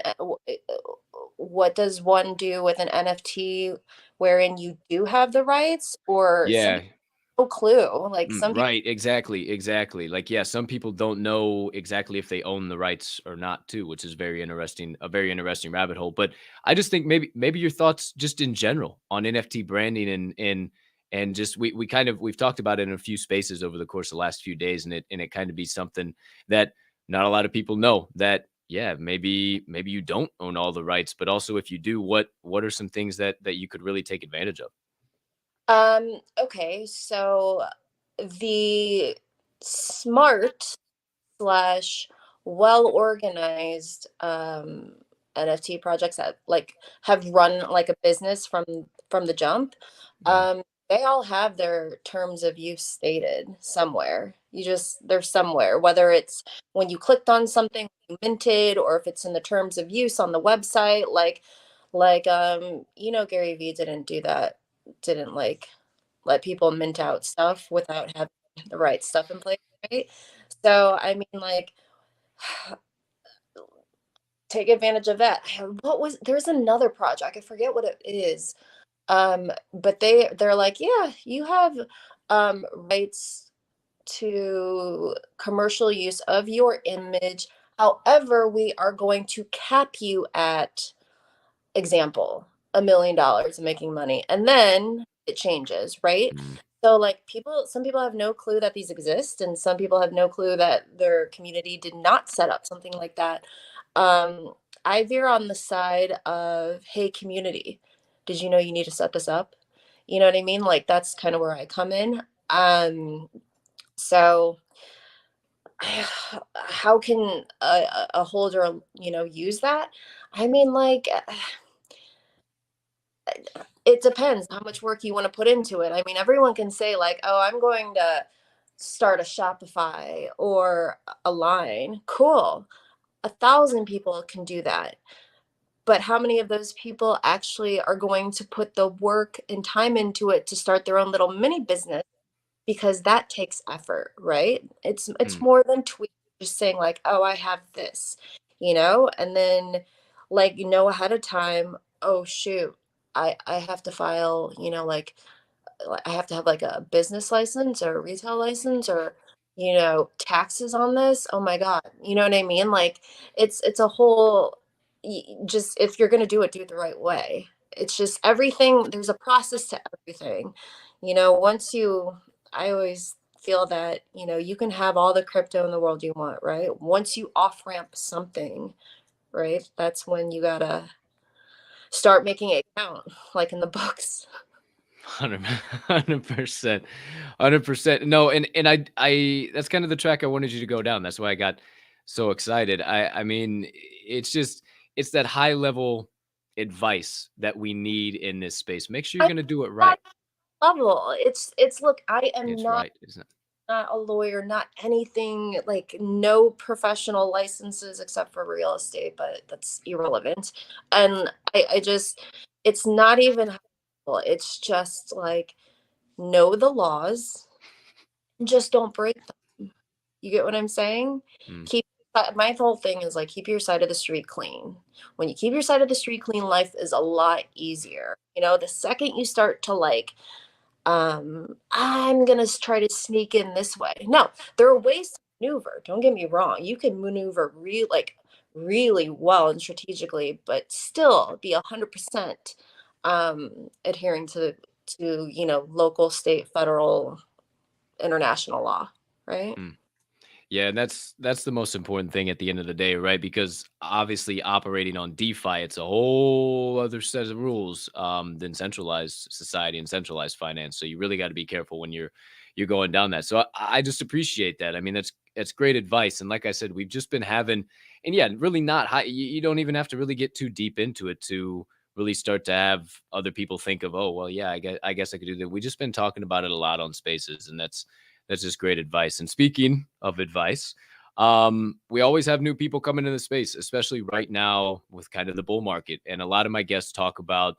What does one do with an NFT wherein you do have the rights, or some yeah. people have no clue? Like some people. Right, exactly, exactly. Like, yeah, some people don't know exactly if they own the rights or not too, which is very interesting, a very interesting rabbit hole. But I just think maybe your thoughts just in general on NFT branding and just we kind of we've talked about it in a few spaces over the course of the last few days, and it kind of be something that not a lot of people know that yeah, maybe you don't own all the rights, but also if you do, what are some things that you could really take advantage of? Okay, so the smart slash well organized NFT projects that like have run like a business from the jump, Mm, they all have their terms of use stated somewhere. You just they're somewhere, whether it's when you clicked on something you minted, or if it's in the terms of use on the website. Gary Vee didn't do that, didn't like let people mint out stuff without having the right stuff in place, right? So I mean, like, take advantage of that. What was there's another project, I forget what it is. But they're like, yeah, you have rights to commercial use of your image. However, we are going to cap you at, example, $1 million in making money, and then it changes, right? mm, So like some people have no clue that these exist, and some people have no clue that their community did not set up something like that. um I veer on the side of, hey, community, did you know you need to set this up? You know what I mean? Like, that's kind of where I come in. So how can a holder, use that? I mean, like, it depends how much work you want to put into it. I mean, everyone can say like, "Oh, I'm going to start a Shopify or a line." Cool. 1,000 people can do that. But how many of those people actually are going to put the work and time into it to start their own little mini business? Because that takes effort, right? It's mm. more than tweet just saying like, "Oh, I have this," and then like ahead of time, "Oh shoot, I have to file, I have to have like a business license or a retail license, or taxes on this. Oh my god." You know what I mean? Like, it's a whole just, if you're going to do it the right way. It's just everything, there's a process to everything. Once you I always feel that, you can have all the crypto in the world you want, right? Once you off ramp something, right? That's when you got to start making it count, like in the books. 100%, 100%. No, and I that's kind of the track I wanted you to go down. That's why I got so excited. I mean, it's just it's that high level advice that we need in this space. Make sure you're I gonna do it that right. level. It's look, I am It's not right, isn't it? not a lawyer, not anything, like no professional licenses except for real estate, but that's irrelevant. And I just, it's not even high level. It's just like, know the laws, just don't break them. You get what I'm saying? Mm, Keep My whole thing is like, keep your side of the street clean. When you keep your side of the street clean, life is a lot easier. The second you start to like, I'm gonna try to sneak in this way. No, there are ways to maneuver. Don't get me wrong. You can maneuver really well and strategically, but still be 100% adhering to local, state, federal, international law, right? mm. Yeah, and that's the most important thing at the end of the day, right? Because obviously operating on DeFi, it's a whole other set of rules than centralized society and centralized finance. So you really got to be careful when you're going down that. So I just appreciate that. I mean, that's great advice. And like I said, we've just been having, and yeah, really not high. You don't even have to really get too deep into it to really start to have other people think of, oh, well, yeah, I guess I could do that. We just been talking about it a lot on Spaces, and that's just great advice. And speaking of advice, we always have new people coming into the space, especially right now with kind of the bull market. And a lot of my guests talk about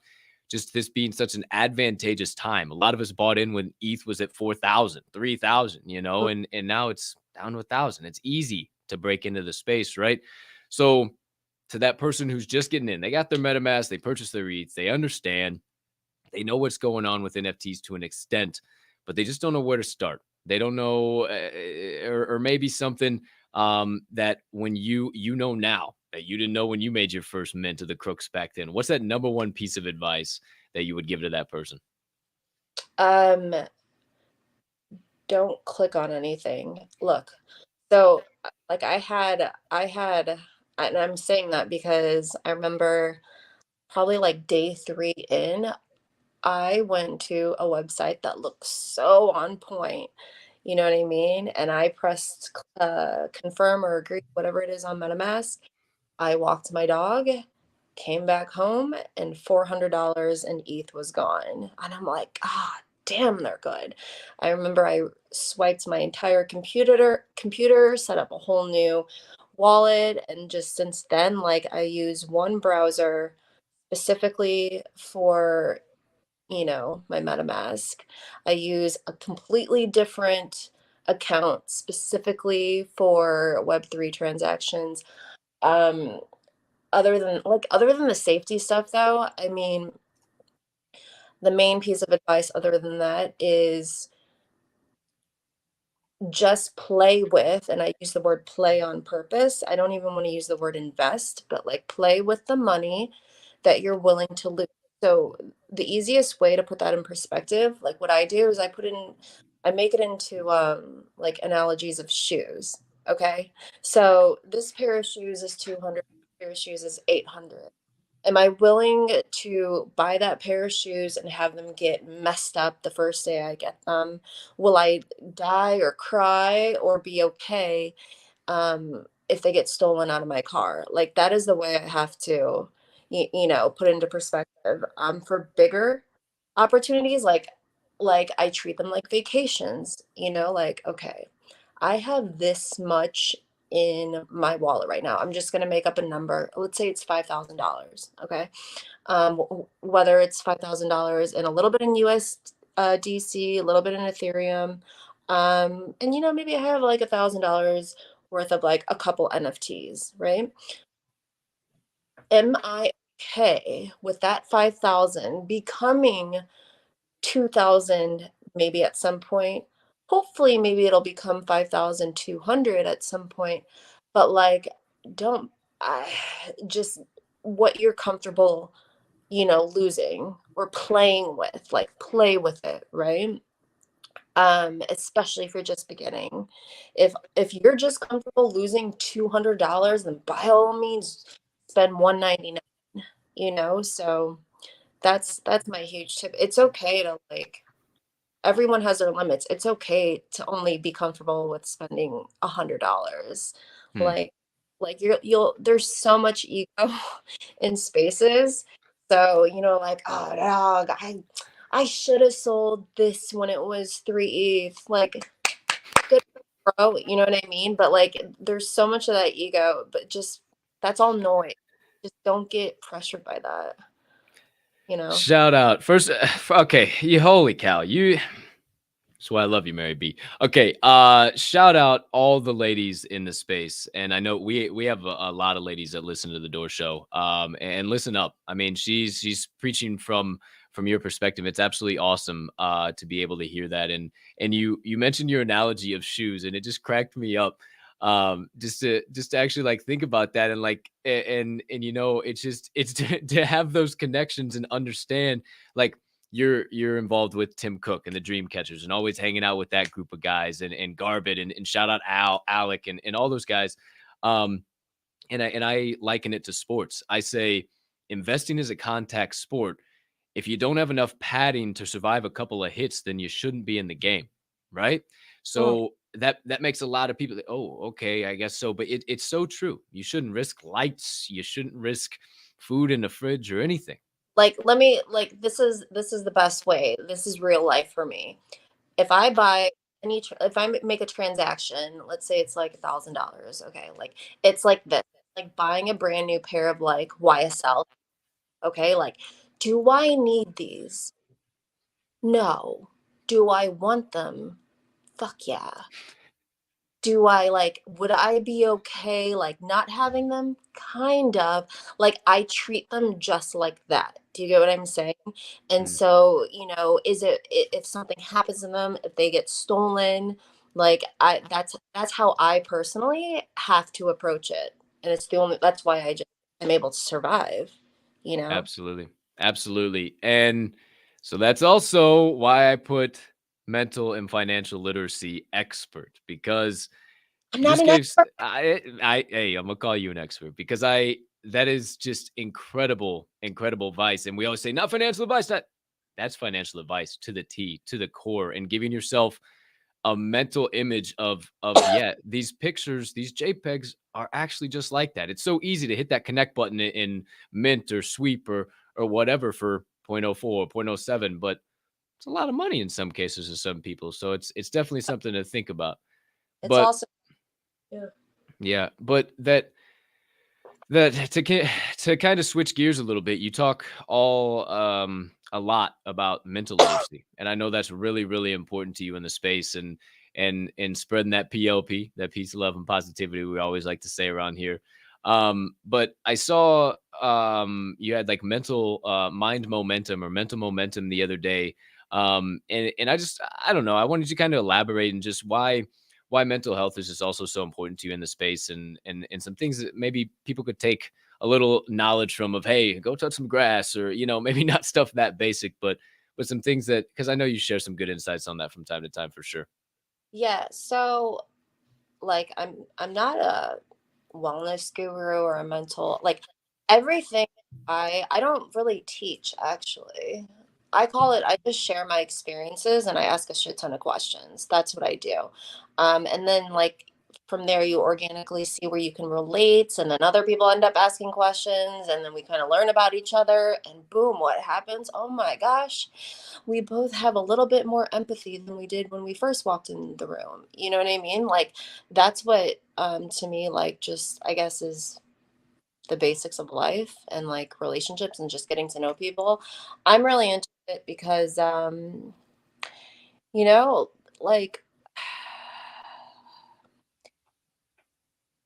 just this being such an advantageous time. A lot of us bought in when ETH was at 4,000, 3,000, and now it's down to 1,000. It's easy to break into the space, right? So to that person who's just getting in, they got their MetaMask, they purchased their ETH, they understand, they know what's going on with NFTs to an extent, but they just don't know where to start. They don't know, or maybe something that when you know now that you didn't know when you made your first mint of the crooks back then. What's that number one piece of advice that you would give to that person? Um, don't click on anything. Look, so like and I'm saying that because I remember probably like day 3 in, I went to a website that looked so on point. You know what I mean? And I pressed confirm or agree, whatever it is on MetaMask. I walked my dog, came back home, and $400 in ETH was gone. And I'm like, ah, damn, they're good. I remember I swiped my entire computer, set up a whole new wallet, and just since then, like I use one browser specifically for, my MetaMask. I use a completely different account specifically for Web3 transactions. Um, other than the safety stuff though, I mean, the main piece of advice other than that is just play with, and I use the word play on purpose. I don't even want to use the word invest, but like play with the money that you're willing to lose. So the easiest way to put that in perspective, like what I do is I make it into like analogies of shoes. Okay. So this pair of shoes is 200, pair of shoes is 800. Am I willing to buy that pair of shoes and have them get messed up the first day I get them? Will I die or cry or be okay if they get stolen out of my car? Like that is the way I have to, put into perspective. For bigger opportunities, like I treat them like vacations. Like okay, I have this much in my wallet right now. I'm just going to make up a number. Let's say it's $5,000. Okay. Whether it's $5,000 and a little bit in DC, a little bit in Ethereum. And maybe I have like $1,000 worth of like a couple NFTs, right? Am I okay with that 5,000 becoming 2,000 maybe at some point? Hopefully, maybe it'll become 5,200 at some point. But like, don't I just what you're comfortable, losing or playing with, like play with it, right? Especially if you're just beginning. If you're just comfortable losing $200, then by all means spend 199, So that's my huge tip. It's okay to like everyone has their limits. It's okay to only be comfortable with spending $100. Hmm. Like like you'll there's so much ego in Spaces. So, like, oh dog, I should have sold this when it was 3 ETH. Like, good bro, you know what I mean? But like there's so much of that ego, but just that's all noise. Just don't get pressured by that, you know? Shout out first. Okay, you holy cow, you. That's why I love you, Mary B. Okay, shout out all the ladies in the space, and I know we have a lot of ladies that listen to the Door Show. And listen up. I mean, she's preaching from your perspective. It's absolutely awesome to be able to hear that. And you mentioned your analogy of shoes, and it just cracked me up. Just to actually like think about that and like and it's just it's to have those connections and understand like you're involved with Tim Cook and the Dream Catchers and always hanging out with that group of guys and Garbett and shout out Alec and all those guys. And I liken it to sports. I say investing is a contact sport. If you don't have enough padding to survive a couple of hits, then you shouldn't be in the game. right? Mm. So that makes a lot of people think, oh, okay, I guess so. But it's so true. You shouldn't risk lights. You shouldn't risk food in the fridge or anything. Like, let me, like, this is the best way. This is real life for me. If I buy if I make a transaction, let's say it's like $1,000. Okay, like it's like this, like buying a brand new pair of like YSL. Okay, like, do I need these? No. Do I want them? Fuck yeah. Do I like, would I be okay like not having them? Kind of. Like, I treat them just like that. Do you get what I'm saying? And Mm, so, is if something happens to them, if they get stolen, like, that's how I personally have to approach it. And it's the only that's why I'm able to survive, you know? absolutely, absolutely. And so that's also why I put mental and financial literacy expert, because I'm not just an gives expert. hey, I'm gonna call you an expert because that is just incredible, incredible advice. And we always say not financial advice. That's financial advice to the T, to the core, and giving yourself a mental image of yeah, these pictures, these JPEGs are actually just like that. It's so easy to hit that connect button in Mint or Sweep or whatever for zero point zero 0.04 or 0.07, but it's a lot of money in some cases to some people. So it's definitely something to think about. It's But also, yeah. yeah, but that to kind of switch gears a little bit, you talk all a lot about mental literacy, and I know that's really really important to you in the space, and spreading that PLP, that peace, love, and positivity we always like to say around here. But I saw you had like mental mind momentum or mental momentum the other day, and I don't know, I wanted you to kind of elaborate and just why mental health is just also so important to you in the space, and some things that maybe people could take a little knowledge from of, hey, go touch some grass, or maybe not stuff that basic, but some things that, because I know you share some good insights on that from time to time for sure. Yeah, so, like, I'm not a wellness guru or a mental, like, everything. I don't really teach, actually. I just share my experiences and I ask a shit ton of questions. That's what I do. And then, like, from there you organically see where you can relate, and then other people end up asking questions, and then we kind of learn about each other, and boom, what happens? Oh my gosh, we both have a little bit more empathy than we did when we first walked in the room. You know what I mean? Like, that's what, to me, like, just, I guess, is the basics of life and like relationships and just getting to know people. I'm really into it because, you know, like,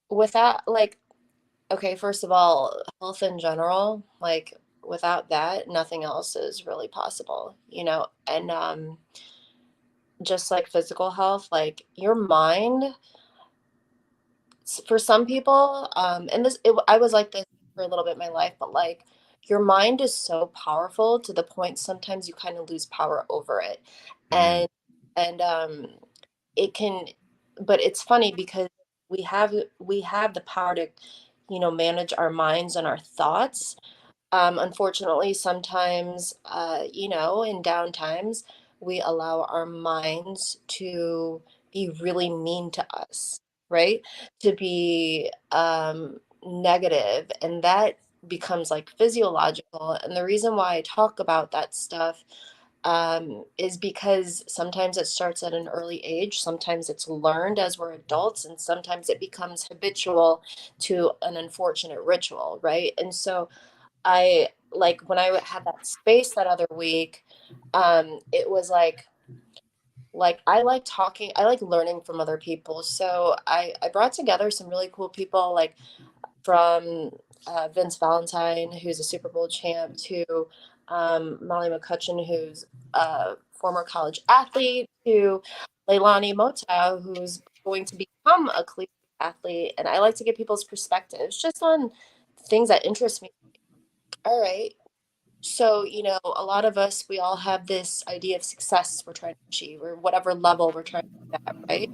without, like, okay, first of all, health in general, like, without that, nothing else is really possible, and just like physical health, like your mind, for some people, and I was like this for a little bit in my life, but like, your mind is so powerful to the point sometimes you kind of lose power over it. Mm, And and it can, but it's funny because we have the power to, manage our minds and our thoughts. Unfortunately, sometimes, in down times, we allow our minds to be really mean to us, right? To be negative, and that becomes like physiological. And the reason why I talk about that stuff, is because sometimes it starts at an early age, sometimes it's learned as we're adults, and sometimes it becomes habitual to an unfortunate ritual, right? And so, I like when I had that space that other week, it was like I like talking, I like learning from other people. So I brought together some really cool people, like from Vince Valentine, who's a Super Bowl champ, to Molly McCutcheon, who's a former college athlete, to Leilani Motow, who's going to become a collegiate athlete. And I like to get people's perspectives just on things that interest me. All right. So, a lot of us, we all have this idea of success we're trying to achieve, or whatever level we're trying to be at, right?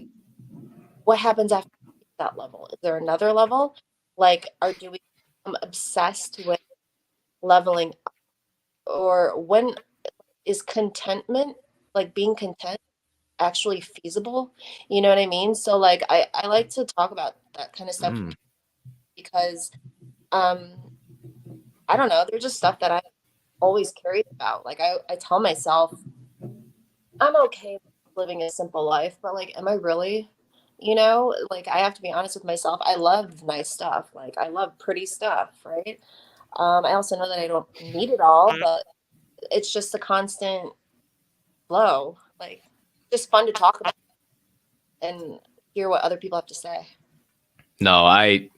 What happens after that level? Is there another level? Like, do we become obsessed with leveling up? Or when is contentment, like being content? actually feasible. You know what I mean? So like I like to talk about that kind of stuff Mm. because um I don't know, they're just stuff that I always carried about. Like I tell myself I'm okay with living a simple life, but like am I really? You know, like I have to be honest with myself. I love nice stuff. Like I love pretty stuff, right? I also know that I don't need it all, but it's just a constant flow. Like just fun to talk about and hear what other people have to say. No, I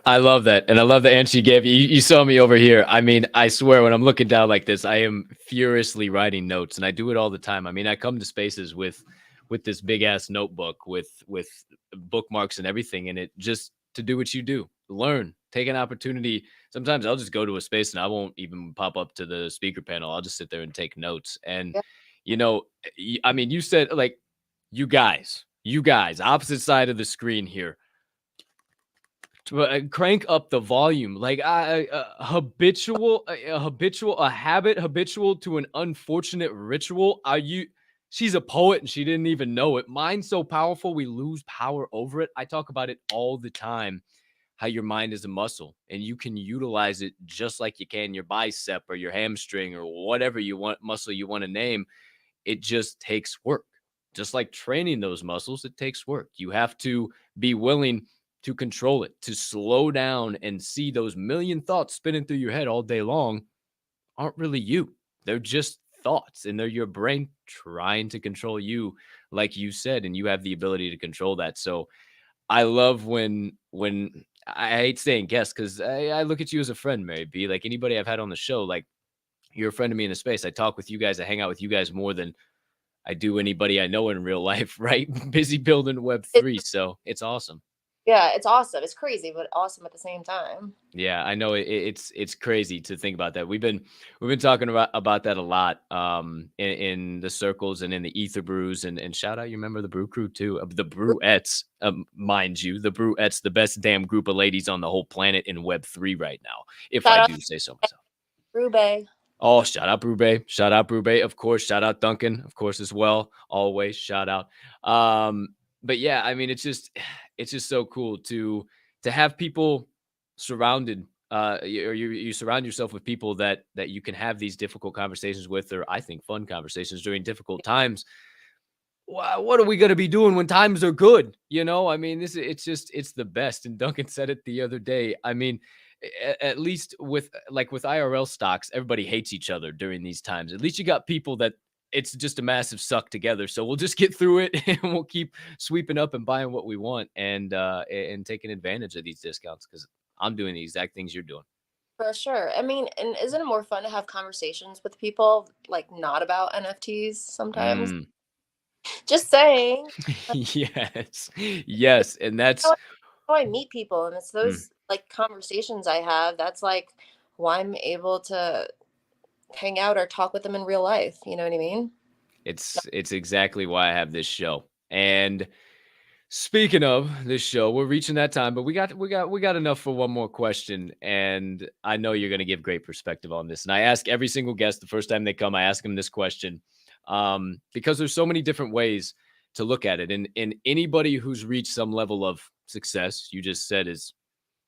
love that. And I love the answer you gave. You saw me over here. I mean, I swear when I'm looking down like this, I am furiously writing notes, and I do it all the time. I mean, I come to spaces with this big ass notebook with bookmarks and everything in it, just to do what you do. Learn, take an opportunity. Sometimes I'll just go to a space and I won't even pop up to the speaker panel. I'll just sit there and take notes. And Yeah, you know, I mean, you said like you guys, opposite side of the screen here, crank up the volume. Like a habit habitual to an unfortunate ritual. Are you? She's a poet and she didn't even know it. Mind's so powerful we lose power over it. I talk about it all the time. How your mind is a muscle and you can utilize it just like you can your bicep or your hamstring or whatever you want muscle you want to name. It just takes work. Just like training those muscles, it takes work. You have to be willing to control it, to slow down and see those million thoughts spinning through your head all day long aren't really you. They're just thoughts and they're your brain trying to control you, like you said, and you have the ability to control that. So I love when I hate saying guest because I look at you as a friend, Mary B. Like anybody I've had on the show, like you're a friend of me in the space. I talk with you guys, I hang out with you guys more than I do anybody I know in real life, right? Busy building it, Web3. So it's awesome. yeah, it's awesome. It's crazy, but awesome at the same time. Yeah, I know it's crazy to think about that. We've been talking about that a lot in the circles and in the ether brews and shout out you remember the brew crew too the brewettes mind you the brewettes the best damn group of ladies on the whole planet in Web3 right now if Shout I out do say so myself. Rube. Oh, shout out Brube. Shout out Brube, of course. Shout out Duncan, of course, as well. Always shout out. But yeah, I mean, it's just so cool to have people surrounded or you surround yourself with people that you can have these difficult conversations with, or I think fun conversations during difficult times. What are we going to be doing when times are good? You know, I mean, it's the best. And Duncan said it the other day. I mean, at least with with IRL stocks, everybody hates each other during these times. At least you got people that it's just a massive suck together. So we'll just get through it and we'll keep sweeping up and buying what we want and taking advantage of these discounts because I'm doing the exact things you're doing. For sure. I mean, and isn't it more fun to have conversations with people like not about NFTs sometimes? Mm. Just saying. Yes, yes, and that's How I meet people, and it's mm, those like conversations I have. That's like why I'm able to hang out or talk with them in real life. You know what I mean? it's exactly why I have this show. And speaking of this show, we're reaching that time, but we got enough for one more question, and I know you're going to give great perspective on this. And I ask every single guest the first time they come, I ask them this question because there's so many different ways to look at it, and anybody who's reached some level of success, you just said, is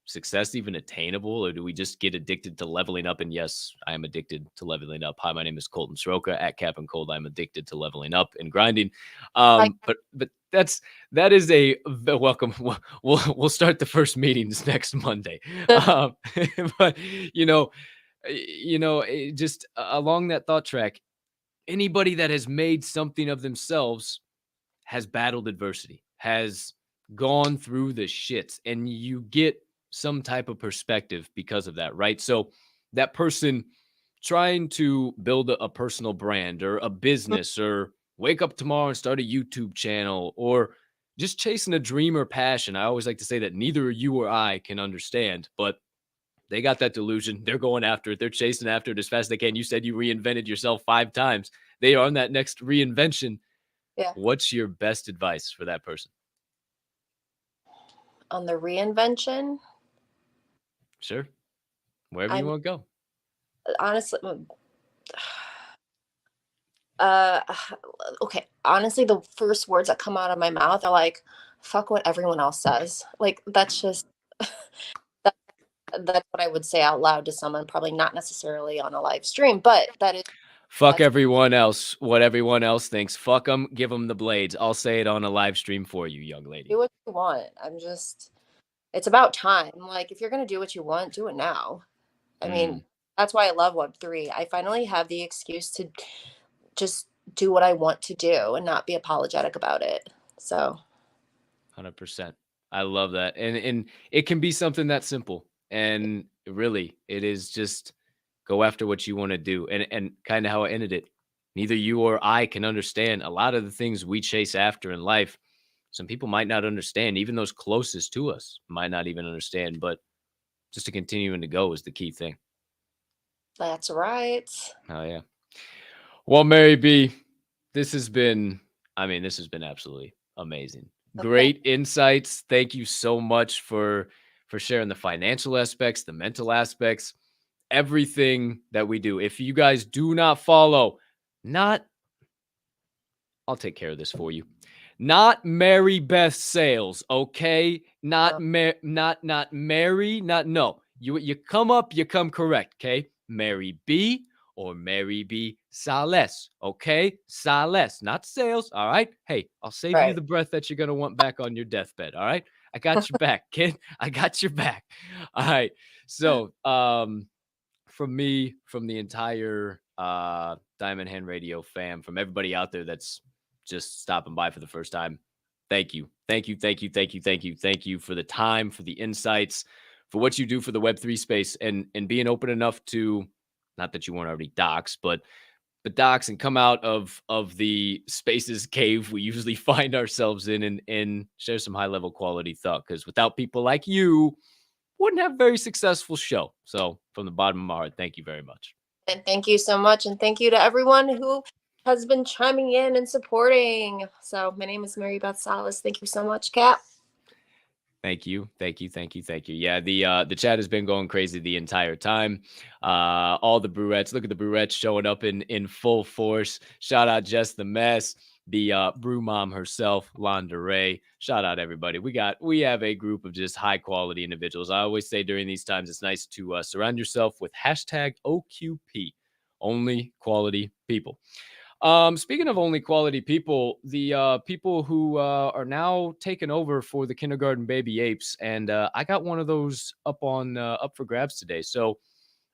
success even attainable, or do we just get addicted to leveling up? And yes, I am addicted to leveling up. Hi, my name is Colton Soroka at Cap and Cold. I'm addicted to leveling up and grinding. Like But that is a welcome. We'll start the first meetings next Monday. Um, but you know, just along that thought track, anybody that has made something of themselves has battled adversity, has gone through the shits, and you get some type of perspective because of that, right? So that person trying to build a personal brand or a business or wake up tomorrow and start a YouTube channel or just chasing a dream or passion. I always like to say that neither you or I can understand, but they got that delusion. They're going after it. They're chasing after it as fast as they can. You said you reinvented yourself 5 times. They are on that next reinvention. yeah, What's your best advice for that person? on the reinvention. Sure. Wherever you I'm want to go. honestly, Uh, okay. Honestly, the first words that come out of my mouth are like, "Fuck what everyone else says." Like that's just that, that's what I would say out loud to someone. Probably not necessarily on a live stream, but Fuck that's everyone else, what everyone else thinks. Fuck them, give them the blades. I'll say it on a live stream for you, young do lady. what you want. It's about time. Like if you're gonna do what you want, do it now. I mean, Mm, that's why I love Web3. I finally have the excuse to just do what I want to do and not be apologetic about it. So 100%. I love that. And it can be something that simple. And really, it is just go after what you want to do. And kind of how I ended it. Neither you or I can understand a lot of the things we chase after in life. Some people might not understand, even those closest to us might not even understand, but just to continuing to go is the key thing. that's right. Oh yeah. Well, Mary B, this has been, this has been absolutely amazing. Okay. Great insights. Thank you so much for sharing the financial aspects, the mental aspects, everything that we do. If you guys do not follow, not I'll take care of this for you. Not Mary Beth Sales, okay? Not Uh, not Mary, not no. You come up, you come correct, okay? Mary B or Mary B Sales, okay? Sales, not Sales, all right? Hey, I'll save you right. the breath that you're gonna want back on your deathbed, all right? I got your back, kid. I got your back. All right. So, from me, from the entire Diamond Hand Radio fam, from everybody out there that's just stopping by for the first time, thank you. Thank you. Thank you. Thank you. Thank you. Thank you for the time, for the insights, for what you do for the Web3 space and being open enough to, not that you weren't already docs, but docs and come out of the spaces cave we usually find ourselves in and share some high level quality thought. Because without people like you, wouldn't have a very successful show. So from the bottom of my heart, thank you very much. And thank you so much. And thank you to everyone who has been chiming in and supporting. So my name is Mary Beth Sales. Thank you so much, Cap. Thank you. Thank you. Thank you. Thank you. Yeah, the chat has been going crazy the entire time. All the brewettes, look at the brewettes showing up in full force. Shout out Jess the Mess, the brew mom herself, Londa Ray. Shout out everybody. We have a group of just high quality individuals. I always say during these times it's nice to surround yourself with hashtag OQP, only quality people. Speaking of only quality people, the people who are now taking over for the kindergarten baby apes, and I got one of those up for grabs today. So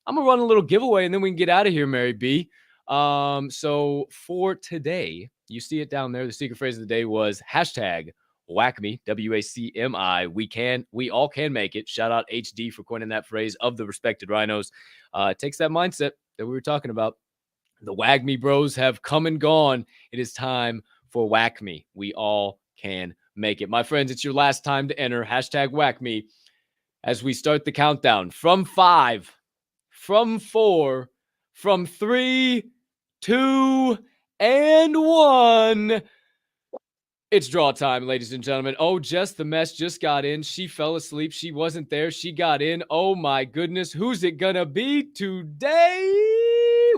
I'm gonna run a little giveaway, and then we can get out of here, Mary B. So for today, you see it down there. The secret phrase of the day was hashtag whack me, WACMI. We all can make it. Shout out HD for coining that phrase of the respected rhinos. It takes that mindset that we were talking about. The Wag Me Bros have come and gone. It is time for Whack Me. We all can make it. My friends, it's your last time to enter. Hashtag Whack Me as we start the countdown from 5, from 4, from 3, 2, and 1. It's draw time, ladies and gentlemen. Oh, Jess the Mess just got in. She fell asleep. She wasn't there. She got in. Oh my goodness. Who's it gonna be today?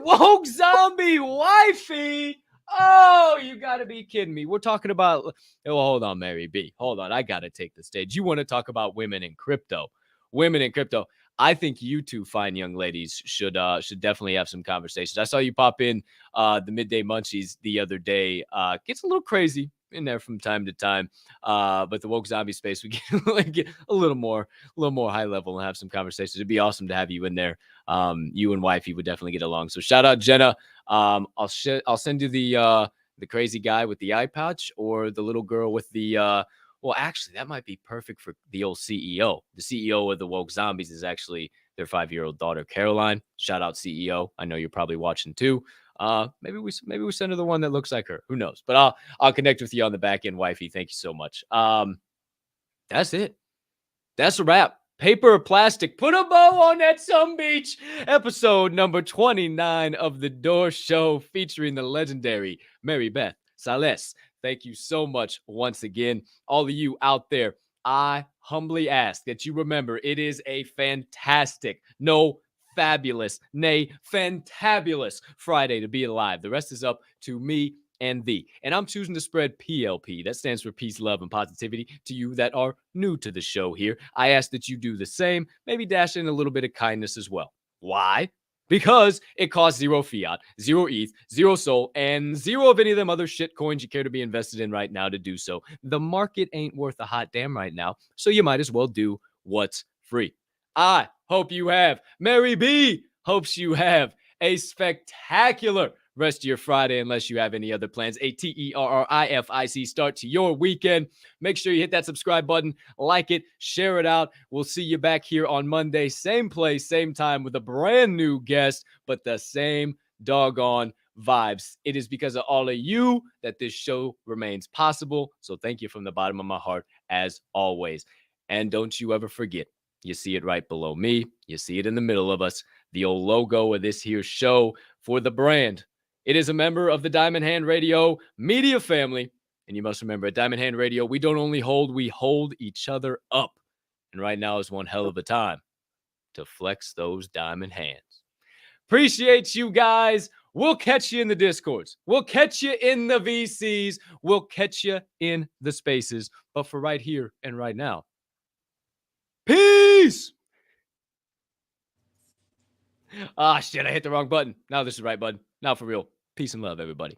Woke Zombie Wifey. Oh, you gotta be kidding me. We're talking about. Oh, hold on, Mary B. Hold on. I gotta take the stage. You want to talk about women in crypto? Women in crypto. I think you two fine young ladies should definitely have some conversations. I saw you pop in the midday munchies the other day. Gets a little crazy in there from time to time. But the woke zombie space, we get a little more high level and have some conversations. It'd be awesome to have you in there. You and wifey would definitely get along. So shout out Jenna. I'll send you the crazy guy with the eye patch or the little girl with the well, actually, that might be perfect for the old CEO. The CEO of the woke zombies is actually their 5-year-old daughter, Caroline. Shout out CEO. I know you're probably watching too. Maybe we send her the one that looks like her. Who knows? But I'll connect with you on the back end, wifey. Thank you so much. That's it. That's a wrap. Paper or plastic? Put a bow on that some beach. Episode number 29 of the Door Show, featuring the legendary Mary Beth Sales. Thank you so much once again, all of you out there. I humbly ask that you remember it is a fantastic, no, fabulous, nay, fantabulous Friday to be alive. The rest is up to me and thee. And I'm choosing to spread PLP. That stands for peace, love, and positivity to you that are new to the show here. I ask that you do the same, maybe dash in a little bit of kindness as well. Why? Because it costs 0 fiat, 0 ETH, 0 SOL, and 0 of any of them other shit coins you care to be invested in right now to do so. The market ain't worth a hot damn right now, so you might as well do what's free. I hope you have. Mary B hopes you have a spectacular rest of your Friday, unless you have any other plans. A TERRIFIC start to your weekend. Make sure you hit that subscribe button, like it, share it out. We'll see you back here on Monday, same place, same time, with a brand new guest, but the same doggone vibes. It is because of all of you that this show remains possible. So thank you from the bottom of my heart, as always. And don't you ever forget, you see it right below me. You see it in the middle of us, the old logo of this here show for the brand. It is a member of the Diamond Hand Radio media family. And you must remember, at Diamond Hand Radio, we don't only hold, we hold each other up. And right now is one hell of a time to flex those diamond hands. Appreciate you guys. We'll catch you in the Discords. We'll catch you in the VCs. We'll catch you in the spaces. But for right here and right now, peace. Ah, shit, I hit the wrong button. Now this is the right button. Now for real. Peace and love, everybody.